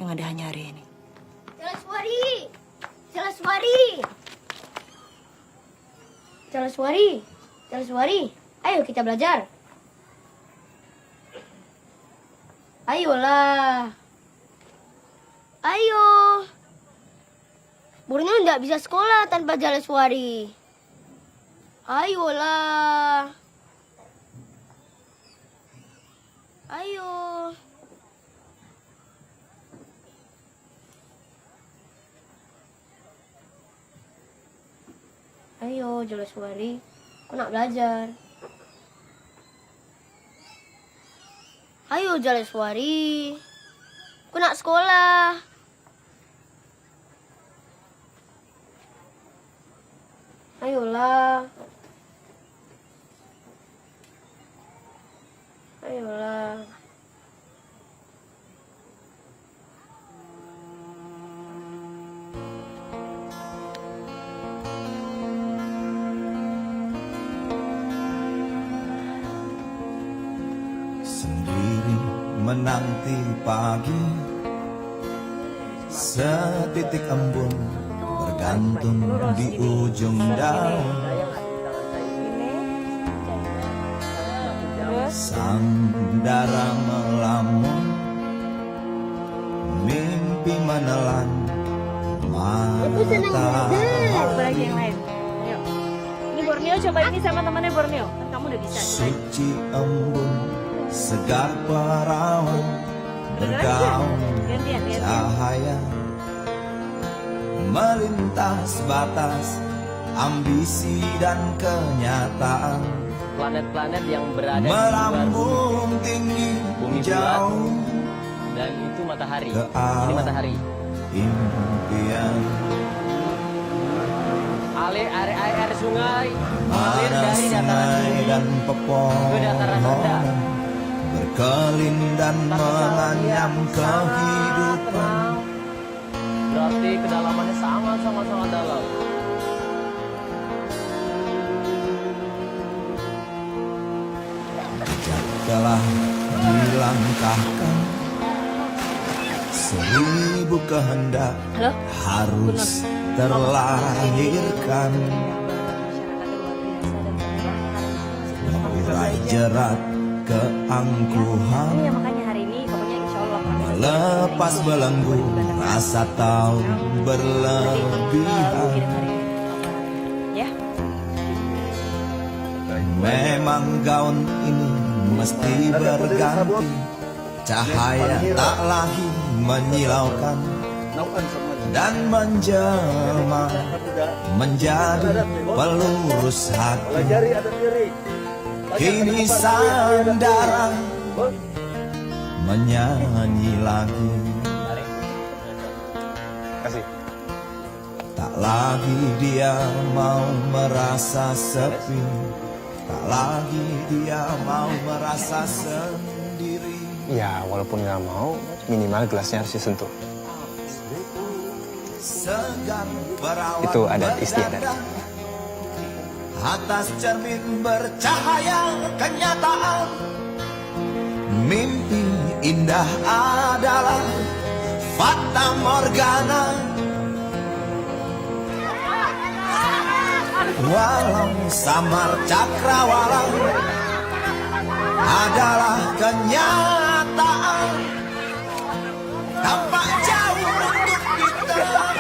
A: Yang ada hanya hari ini.
F: Jalaswari! Jalaswari! Jalaswari! Jalaswari! Ayo kita belajar. Ayolah. Ayo. Borneo nggak bisa sekolah tanpa Jalaswari. Ayolah. Ayo. Ayo, Jalaswari. Aku nak belajar. Ayo, Jalaswari. Aku nak sekolah. Ayolah. Ayolah.
O: Sendiri menanti pagi, setitik embun bergantung di ujung daun. Sandara melamun, mimpi menelan matahari.
A: Ini Borneo, coba ini sama temannya Borneo. Kan kamu udah bisa.
O: Suci embun, segar perawan, bergaung cahaya, melintas batas ambisi dan kenyataan.
G: Planet-planet yang berada di
O: melambung tinggi
G: bumi
O: jauh,
G: dan itu matahari.
O: ke
G: Ini matahari.
O: impian.
G: Air sungai mengalir
O: Mana
G: dari dataran
O: sungai
G: tinggi
O: dan
G: ke dataran rendah.
O: pepohonan berkelin dan menganyam kehidupan.
G: Berarti kedalamannya sangat dalam.
O: Telah dilangkahkan 1000 kehendak harus terlahirkan, mengurai jerat keangkuhan,
A: Makanya hari ini pokoknya insya Allah.
O: melepas belenggu rasa tahu berlebihan.
A: Ya.
O: Memang gaun ini mesti berganti, cahaya tak lagi menyilaukan dan menjelma menjadi pelurus hati. Kini sandara menyanyi lagi, tak lagi dia mau merasa sepi, tak lagi dia mau merasa sendiri.
M: Ya, walaupun nggak mau, minimal gelasnya harus disentuh.
O: Segar berawat
M: Itu adat istiadat.
O: atas cermin bercahaya kenyataan. Mimpi indah adalah fata morgana. Walau samar cakrawala adalah kenyataan, tampak jauh untuk ditempuh.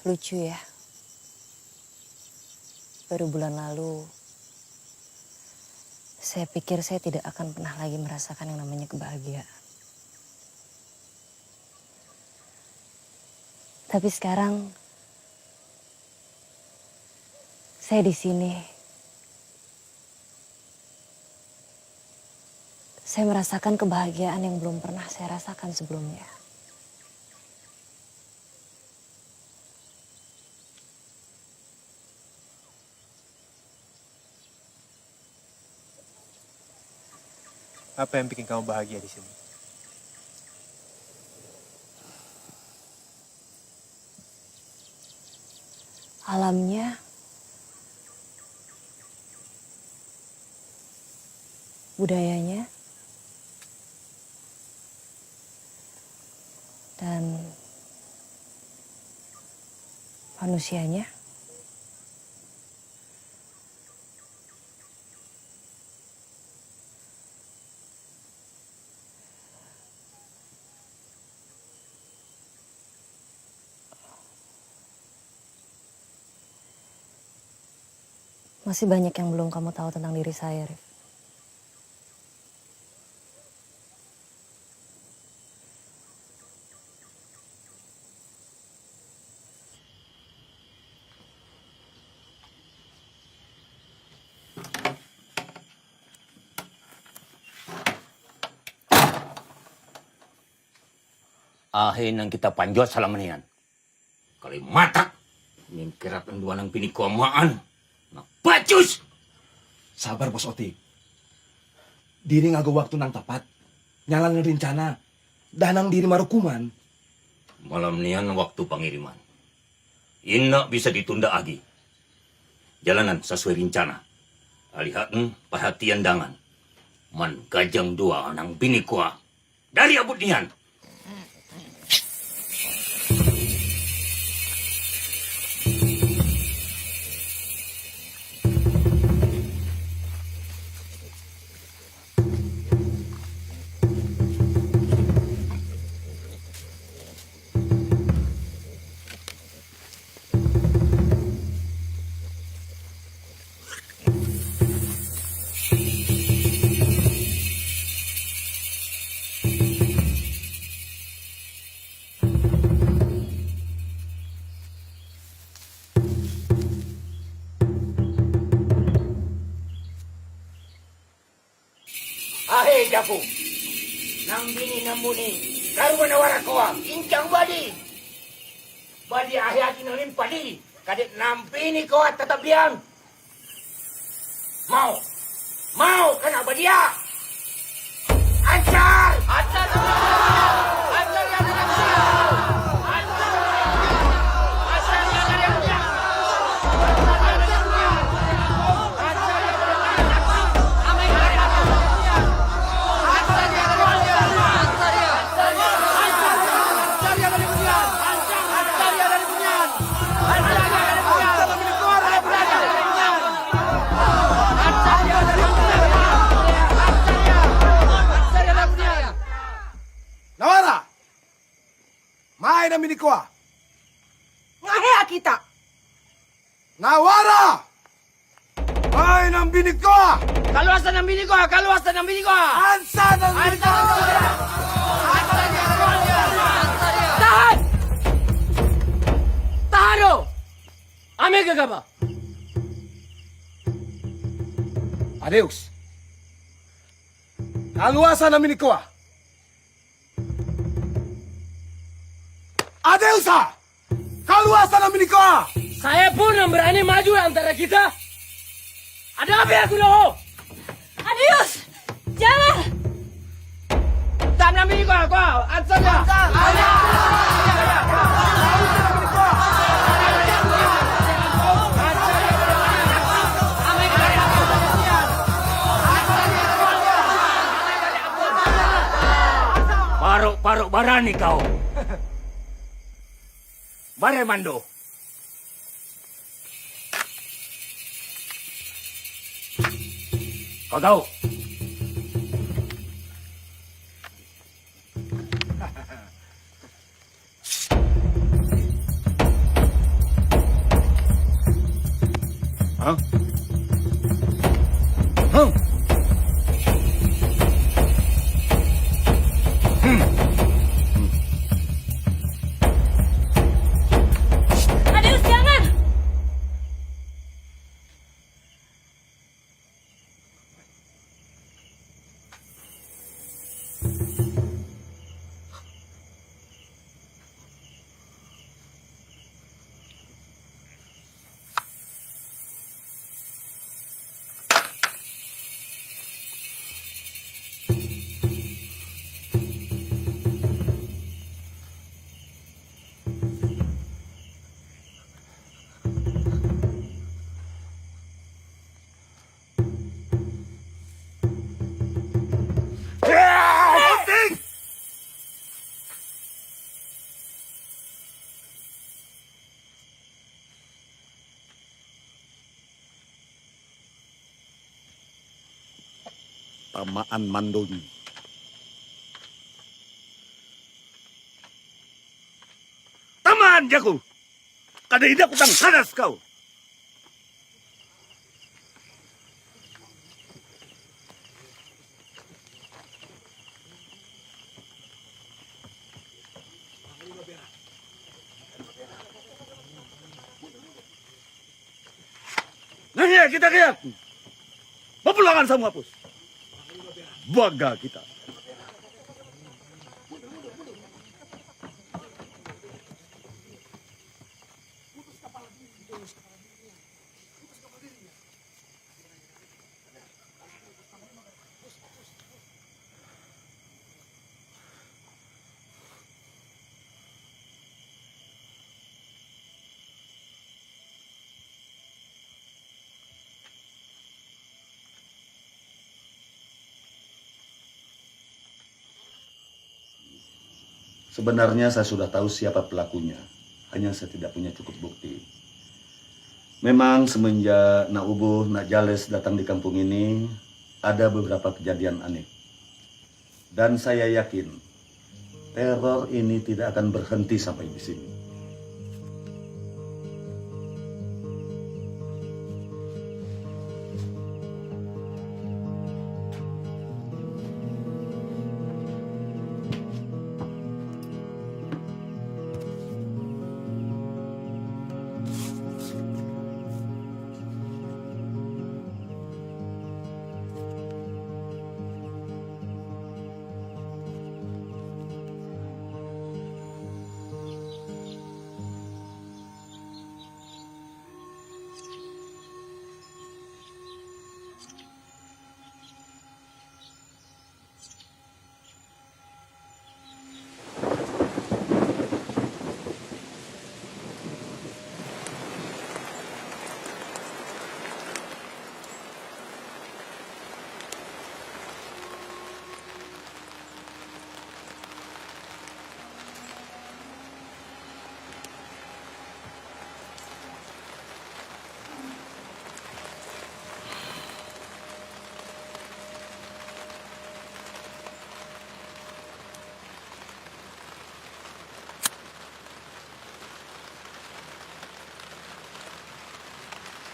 A: Lucu ya. baru bulan lalu, saya pikir saya tidak akan pernah lagi merasakan yang namanya kebahagiaan. Tapi sekarang, saya di sini. Saya merasakan kebahagiaan yang belum pernah saya rasakan sebelumnya.
M: Apa yang bikin kamu bahagia di sini?
A: Alamnya, budayanya, dan manusianya. Masih banyak yang belum kamu tahu tentang diri saya, Rif.
I: Ahin yang kita panjot salah menian. Kali matak, ingin kerap dua nang pini kuamaan. Nak bacus!
C: Sabar Bos Otik. Diri ngago waktu nang tepat. Nyalan rencana. Danang diri marukuman.
I: Malam nian waktu pengiriman. Inna bisa ditunda lagi. Jalanan sesuai rencana. Alihaten perhatian dangan. Man gajang dua nang bini kuah. Dari abut nian.
O: Ahai Jaku, nang bini namuni, karuan awara koa, incang badi. Badi ahai hati nalin padi, kadit nampini koa tetap diam. Mau kena badia. Ancar! Ancar! Ancar yang ada sial! Ancar! Ancar yang ada sial!
C: Nawara! Main ang minikoa!
J: Ngahea kita.
C: Nawara! Main ang binikoa!
O: Kaluasan ng bini ko! Kaluasan ng bini ko!
C: Ansa ng binikoa!
E: Tahan! Tahan o! Ame gagaba!
C: Adeus! Kaluasan ng minikoa! Adeusa! Kaluasan ng minikoa!
E: Saya pun yang berani maju antara kita. Ada apa ya kuno?
J: Adios! Jangan!
O: Tạm làm bini ko! Ansan ya!
I: Parok barani kau. Bare mando. Kau. Hah?
A: Adeus, jangan!
H: Tamaan Mandoni. Tamaan jago. Kada tidak utang sadas kau. Nah ya kita lihat. Pepulangan semua pus. Baga kita. Sebenarnya saya sudah tahu siapa pelakunya, hanya saya tidak punya cukup bukti. Memang semenjak Nak Ubuh, Nak Jales datang di kampung ini, ada beberapa kejadian aneh. Dan saya yakin, teror ini tidak akan berhenti sampai di sini.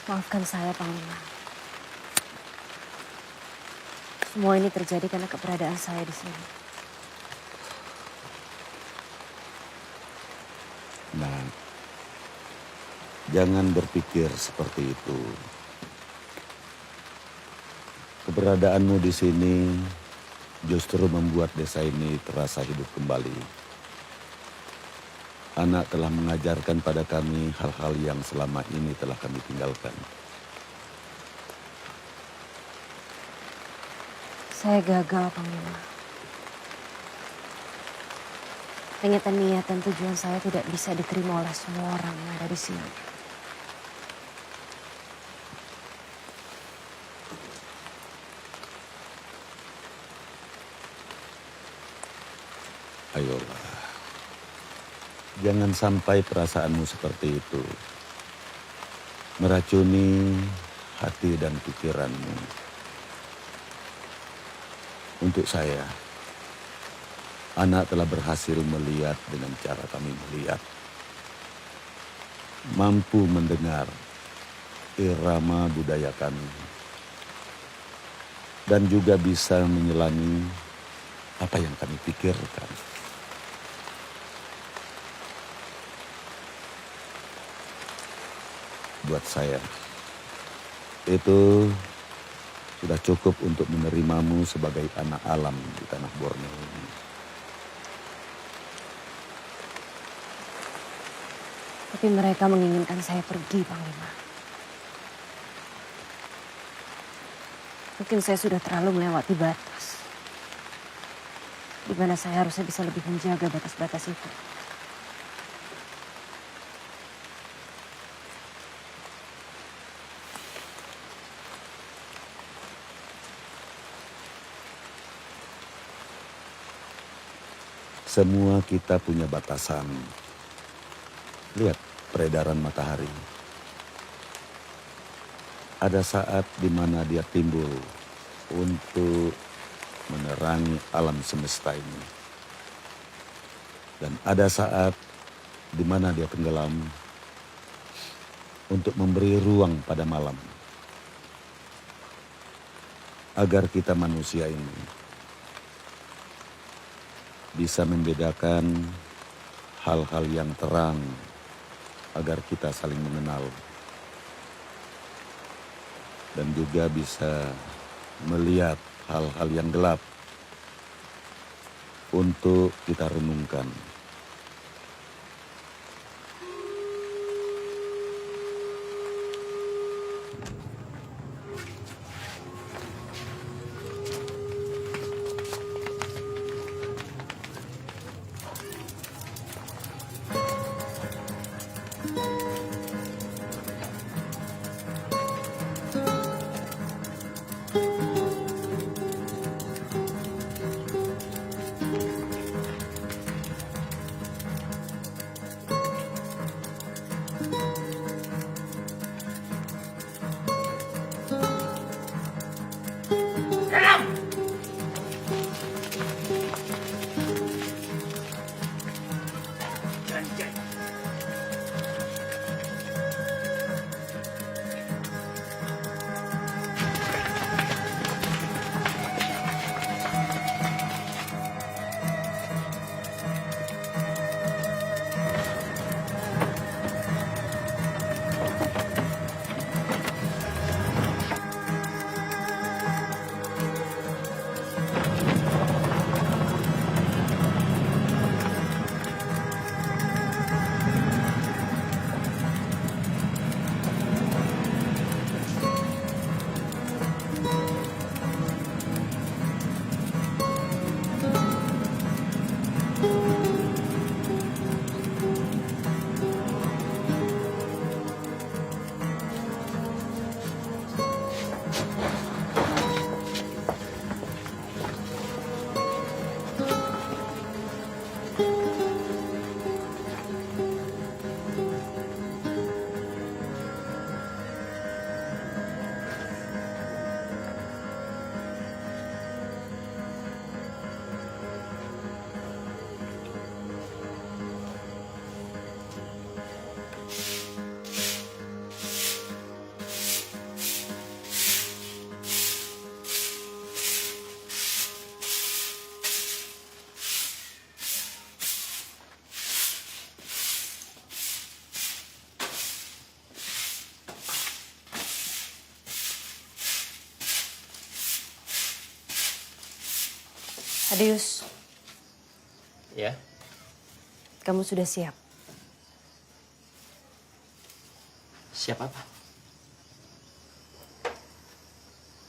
A: Maafkan saya, Panglima. Semua ini terjadi karena keberadaan saya di sini.
H: Nah, jangan berpikir seperti itu. Keberadaanmu di sini justru membuat desa ini terasa hidup kembali. Anak telah mengajarkan pada kami hal-hal yang selama ini telah kami tinggalkan.
A: Saya gagal, Panglima. Niatan-niatan tujuan saya tidak bisa diterima oleh semua orang yang ada di sini.
H: Ayolah. Jangan sampai perasaanmu seperti itu meracuni hati dan pikiranmu. Untuk saya, anak telah berhasil melihat dengan cara kami melihat. Mampu mendengar irama budaya kami. dan juga bisa menyelangi apa yang kami pikirkan. Buat saya, itu sudah cukup untuk menerimamu sebagai anak alam di tanah Borneo ini.
A: Tapi mereka menginginkan saya pergi, Panglima. Mungkin saya sudah terlalu melewati batas. Di mana saya harusnya bisa lebih menjaga batas-batas itu.
H: Semua kita punya batasan. Lihat peredaran matahari. Ada saat di mana dia timbul untuk menerangi alam semesta ini. Dan ada saat di mana dia tenggelam untuk memberi ruang pada malam. Agar kita manusia ini bisa membedakan hal-hal yang terang agar kita saling mengenal. Dan juga bisa melihat hal-hal yang gelap untuk kita renungkan.
A: Adius,
G: Ya,
A: kamu sudah siap?
G: siap apa?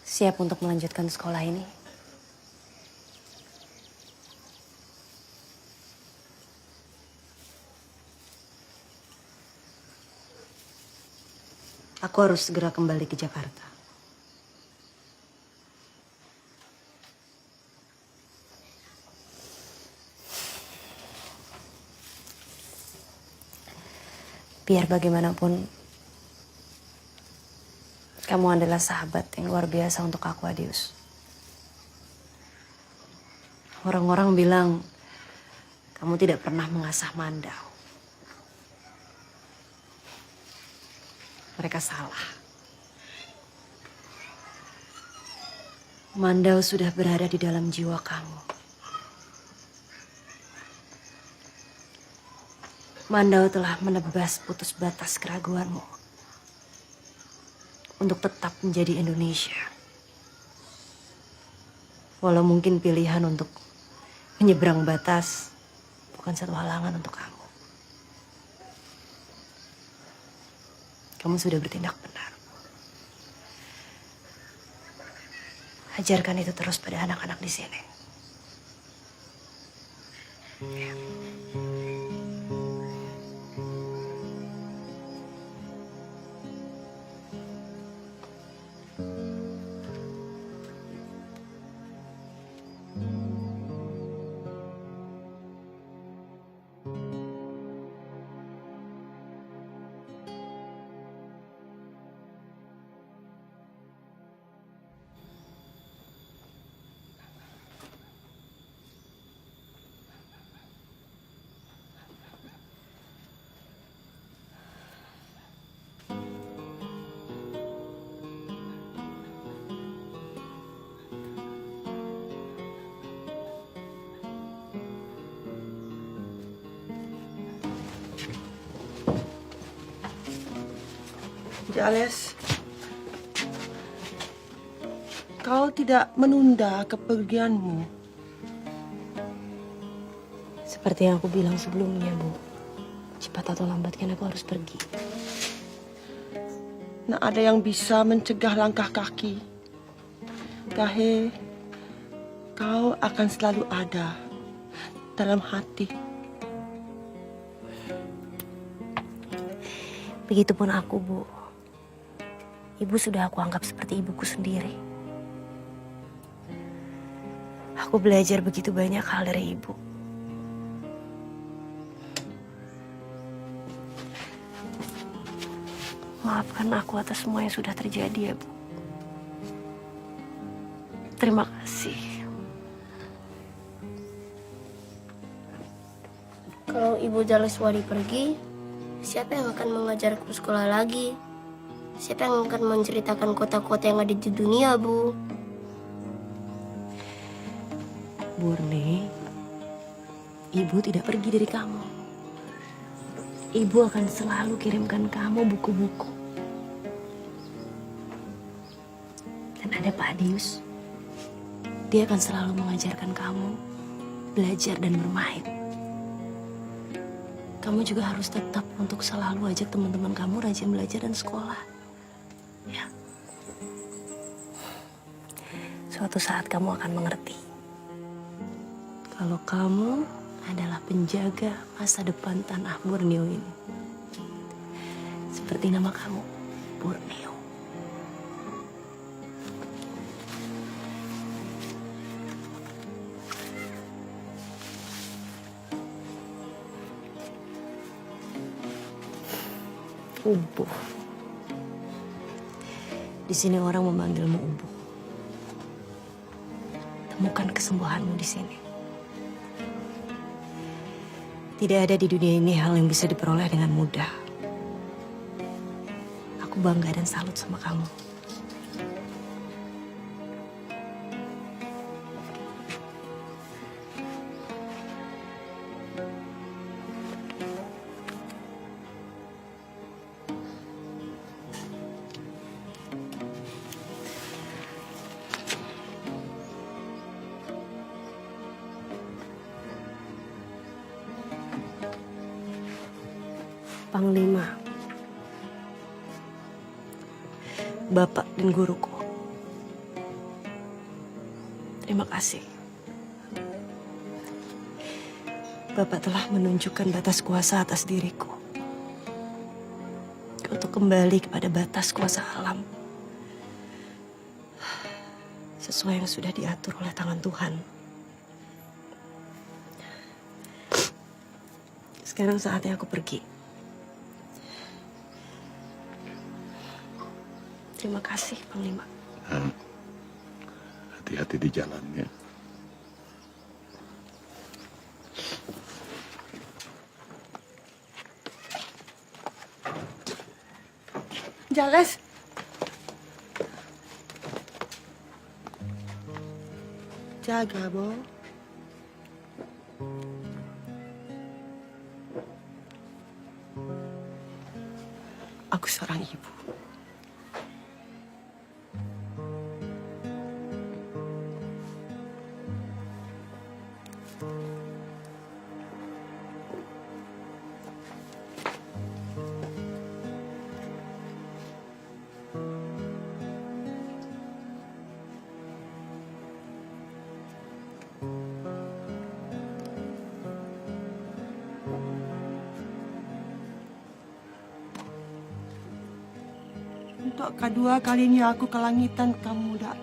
A: Siap untuk melanjutkan sekolah ini? Aku harus segera kembali ke Jakarta. Biar bagaimanapun, kamu adalah sahabat yang luar biasa untuk aku, Adius. Orang-orang bilang kamu tidak pernah mengasah Mandau. Mereka salah. Mandau sudah berada di dalam jiwa kamu. Mandau telah menebas putus batas keraguanmu untuk tetap menjadi Indonesia. Walau mungkin pilihan untuk menyeberang batas bukan satu halangan untuk kamu. Kamu sudah bertindak benar. Ajarkan itu terus pada anak-anak di sini.
J: Jales, kau tidak menunda kepergianmu.
A: Seperti yang aku bilang sebelumnya, Bu. Cepat atau lambat kan aku harus pergi.
J: Nak ada yang bisa mencegah langkah kaki. Gahe, kau akan selalu ada dalam hati.
A: Begitupun aku, Bu. Ibu sudah aku anggap seperti ibuku sendiri. Aku belajar begitu banyak hal dari ibu. Maafkan aku atas semua yang sudah terjadi ya, Bu. Terima kasih.
F: Kalau Ibu Jaleswari pergi, siapa yang akan mengajarku sekolah lagi? Siapa yang akan menceritakan kota-kota yang ada di dunia, Bu?
A: Burni, ibu tidak pergi dari kamu. Ibu akan selalu kirimkan kamu buku-buku. Dan ada Pak Adius. Dia akan selalu mengajarkan kamu belajar dan bermain. Kamu juga harus tetap untuk selalu ajak teman-teman kamu rajin belajar dan sekolah. Ya. Suatu saat kamu akan mengerti. Kalau kamu adalah penjaga masa depan tanah Borneo ini. Seperti nama kamu, Borneo. Ubu. Di sini orang memanggilmu Ubu. Temukan kesembuhanmu di sini. Tidak ada di dunia ini hal yang bisa diperoleh dengan mudah. Aku bangga dan salut sama kamu. Panglima, Bapak dan guruku, terima kasih. Bapak telah menunjukkan batas kuasa atas diriku untuk kembali kepada batas kuasa alam sesuai yang sudah diatur oleh tangan Tuhan. Sekarang saatnya aku pergi. Terima kasih, Panglima.
H: Hati-hati di jalannya.
J: Jales. jaga, Bo. Aku seorang ibu. Untuk kedua kalinya aku ke langitan kamu, dak.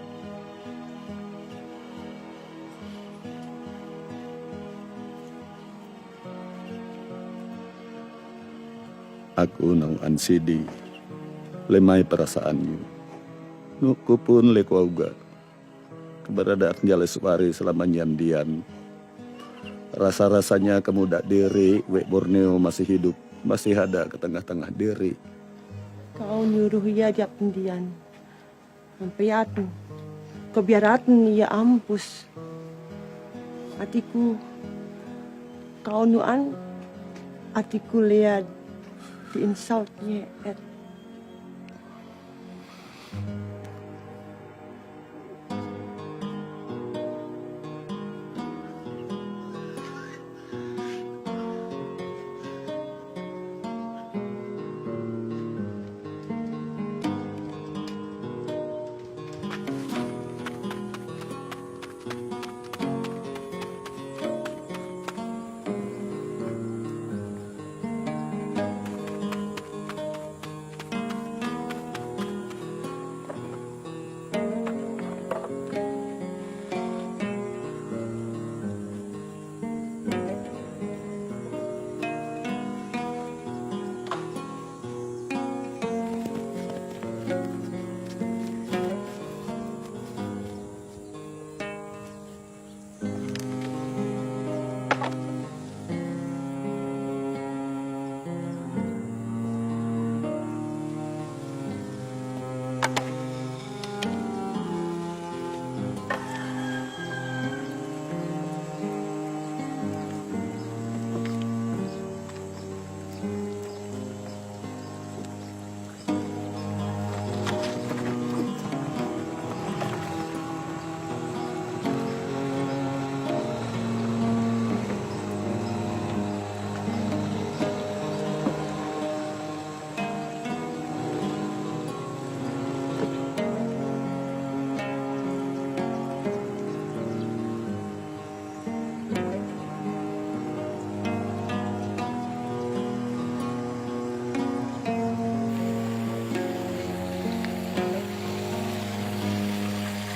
H: Aku nang ansidi, lemai perasaanmu. Nuku pun lekuauga. Keberadaan Jaleswari selama nyandian. Rasa-rasanya kamu dak diri, Wek Borneo masih hidup, masih ada ke tengah-tengah diri.
J: Kau nyuruh ia dia pendian. Sampai atu. Kebiaratan ia ampus. Hatiku. Kau nuan. Hatiku lihat. Di insultnya.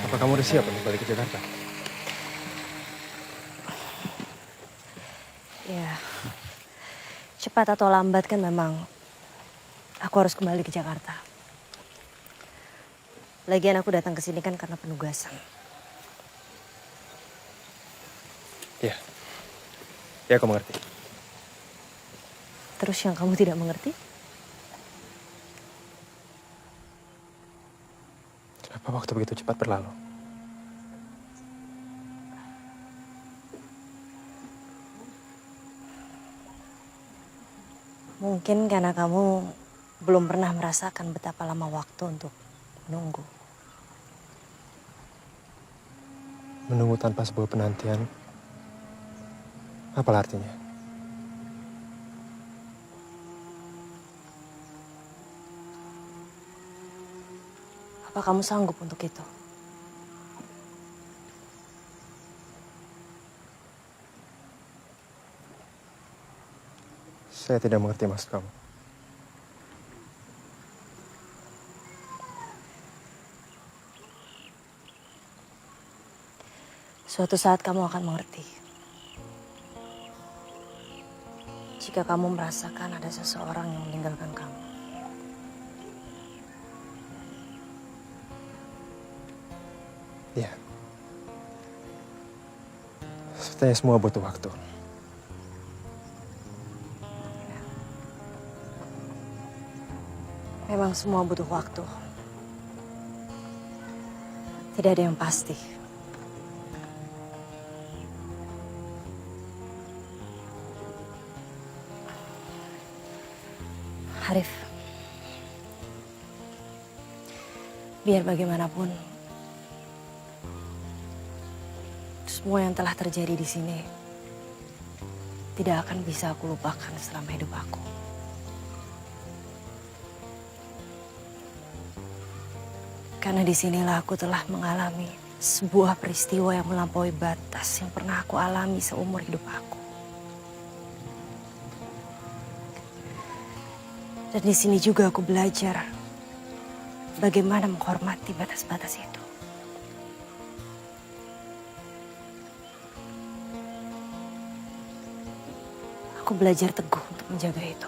M: Apa kamu udah siap untuk balik ke Jakarta?
A: Ya, cepat atau lambat kan memang aku harus kembali ke Jakarta. Lagian aku datang ke sini kan karena penugasan.
M: Ya, ya aku mengerti.
A: Terus yang kamu tidak mengerti?
M: Kenapa waktu begitu cepat berlalu?
A: Mungkin karena kamu belum pernah merasakan betapa lama waktu untuk menunggu.
M: Menunggu tanpa sebuah penantian, apa artinya?
A: Apa kamu sanggup untuk itu?
M: Saya tidak mengerti maksud kamu.
A: Suatu saat kamu akan mengerti. Jika kamu merasakan ada seseorang yang meninggalkan kamu.
M: Ya. Sepertinya semua butuh waktu.
A: Memang semua butuh waktu. Tidak ada yang pasti. Arif, biar bagaimanapun, semua yang telah terjadi di sini tidak akan bisa aku lupakan selama hidup aku. Karena disinilah aku telah mengalami sebuah peristiwa yang melampaui batas yang pernah aku alami seumur hidup aku. Dan di sini juga aku belajar bagaimana menghormati batas-batas itu. Aku belajar teguh untuk menjaga itu.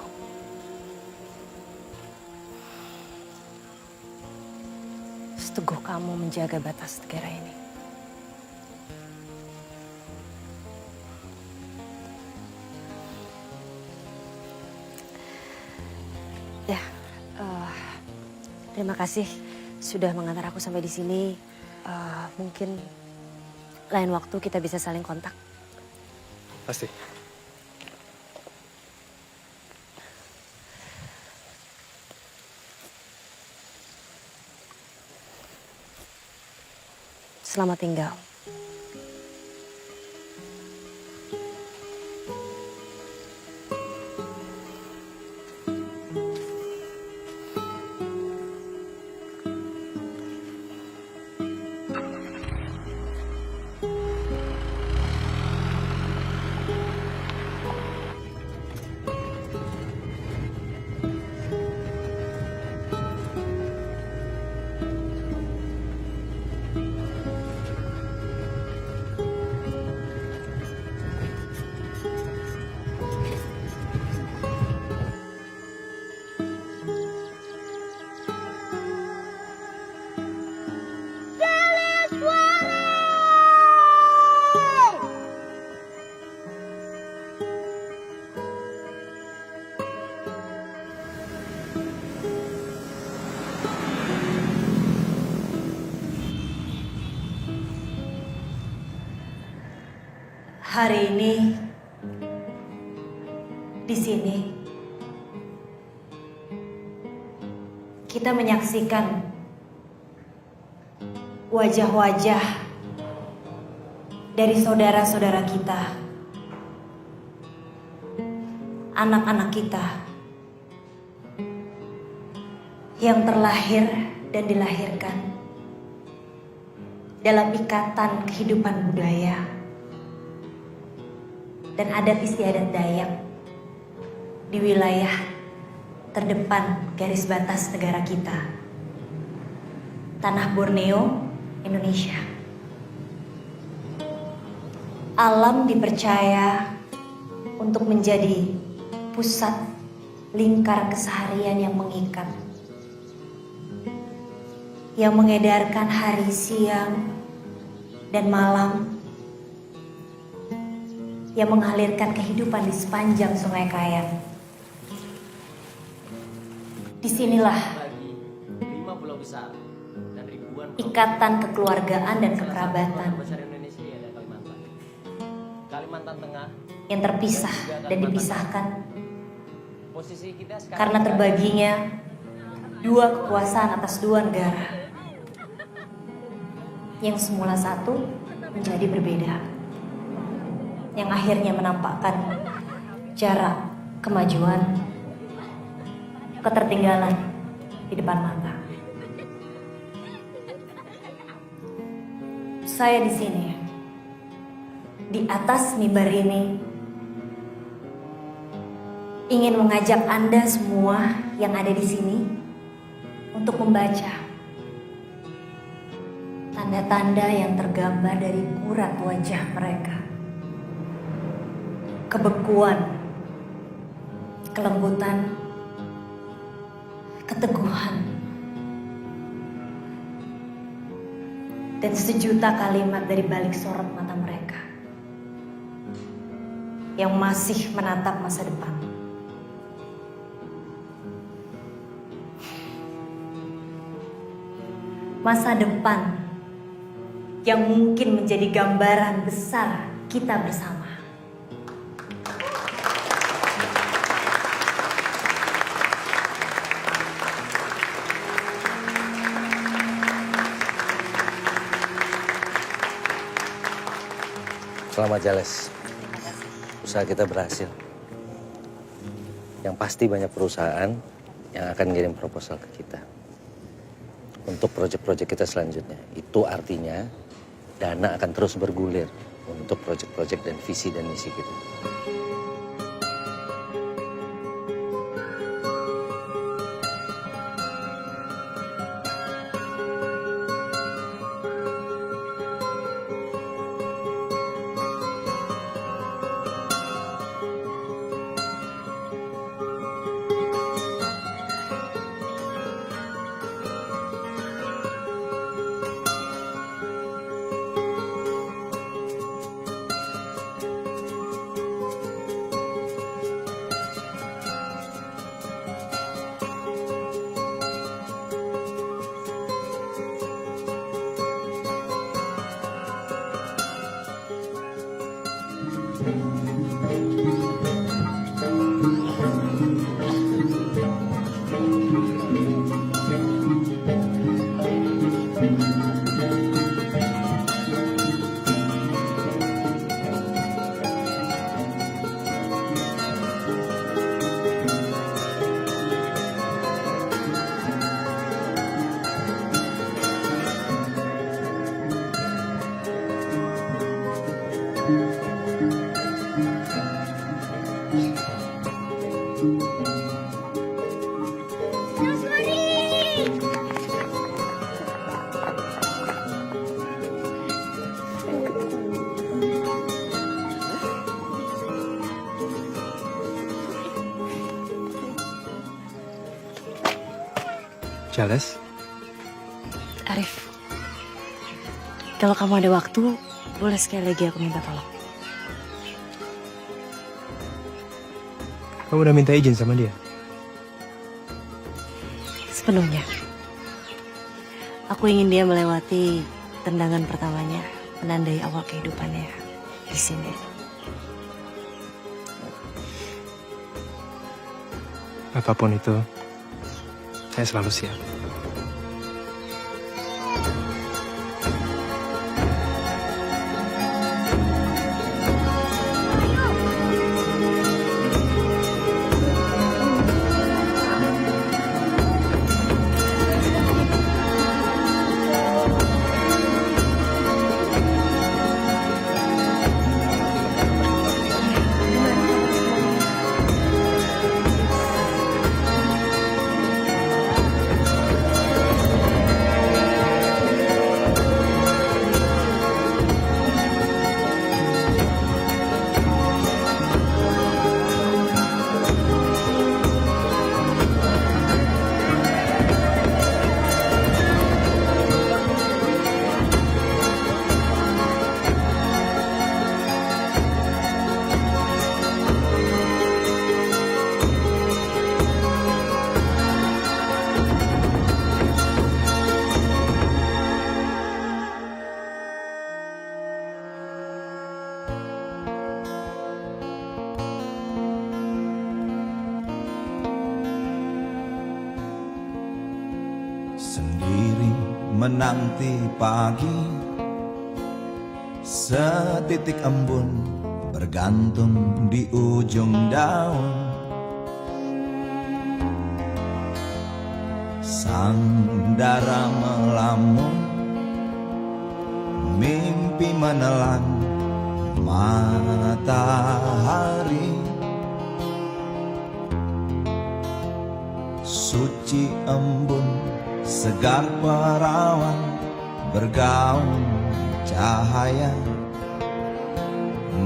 A: Seteguh kamu menjaga batas negara ini. Ya, terima kasih sudah mengantar aku sampai di sini. Mungkin lain waktu kita bisa saling kontak.
M: Pasti.
A: Selamat tinggal. Hari ini di sini kita menyaksikan wajah-wajah dari saudara-saudara kita, anak-anak kita yang terlahir dan dilahirkan dalam ikatan kehidupan budaya dan adat istiadat Dayak di wilayah terdepan garis batas negara kita, tanah Borneo, Indonesia. Alam dipercaya untuk menjadi pusat lingkar keseharian yang mengikat, yang mengedarkan hari, siang, dan malam, yang mengalirkan kehidupan di sepanjang Sungai Kayan. Disinilah ikatan kekeluargaan dan kekerabatan yang terpisah dan dipisahkan karena terbaginya dua kekuasaan atas dua negara yang semula satu menjadi berbeda, yang akhirnya menampakkan jarak kemajuan, ketertinggalan di depan mata. Saya di sini, di atas mimbar ini, ingin mengajak Anda semua yang ada di sini untuk membaca tanda-tanda yang tergambar dari kurat wajah mereka. Kebekuan, kelembutan, keteguhan, dan sejuta kalimat dari balik sorot mata mereka yang masih menatap masa depan. Masa depan yang mungkin menjadi gambaran besar kita bersama. .
F: 1,
P: Selamat Jales. Usaha kita berhasil. Yang pasti banyak perusahaan yang akan ngirim proposal ke kita. Untuk proyek-proyek kita selanjutnya. Itu artinya dana akan terus bergulir untuk proyek-proyek dan visi dan misi kita.
M: Jales?
A: Arif, kalau kamu ada waktu, boleh sekali lagi aku minta tolong.
M: Kamu udah minta izin sama dia?
A: Sepenuhnya. Aku ingin dia melewati tendangan pertamanya, menandai awal kehidupannya di sini.
M: Apapun itu, saya selalu siap.
Q: Sendiri menanti pagi, setitik embun bergantung di ujung daun. Sang dara melamun, mimpi menelan matahari. Suci embun, segar perawan, bergaung cahaya,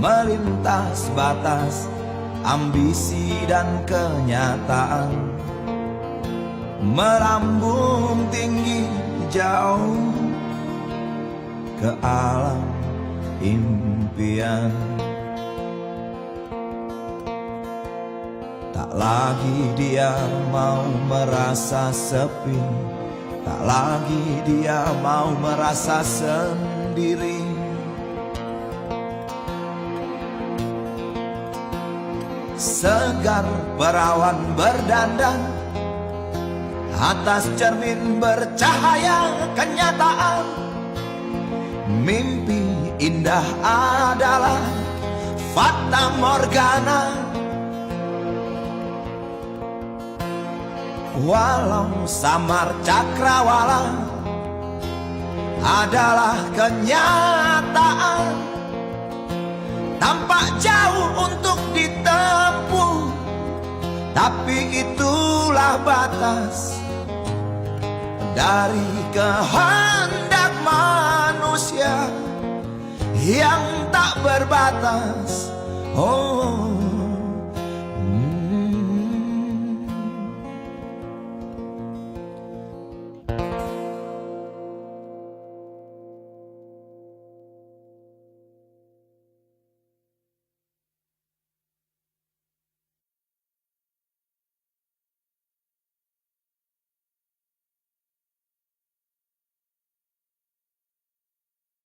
Q: melintas batas ambisi dan kenyataan, melambung tinggi jauh ke alam impian. Tak lagi dia mau merasa sepi, tak lagi dia mau merasa sendiri. Segar perawan berdandan, atas cermin bercahaya kenyataan. Mimpi indah adalah fata morgana. Walau samar cakrawala adalah kenyataan, tampak jauh untuk ditempuh, tapi itulah batas dari kehendak manusia yang tak berbatas. Oh.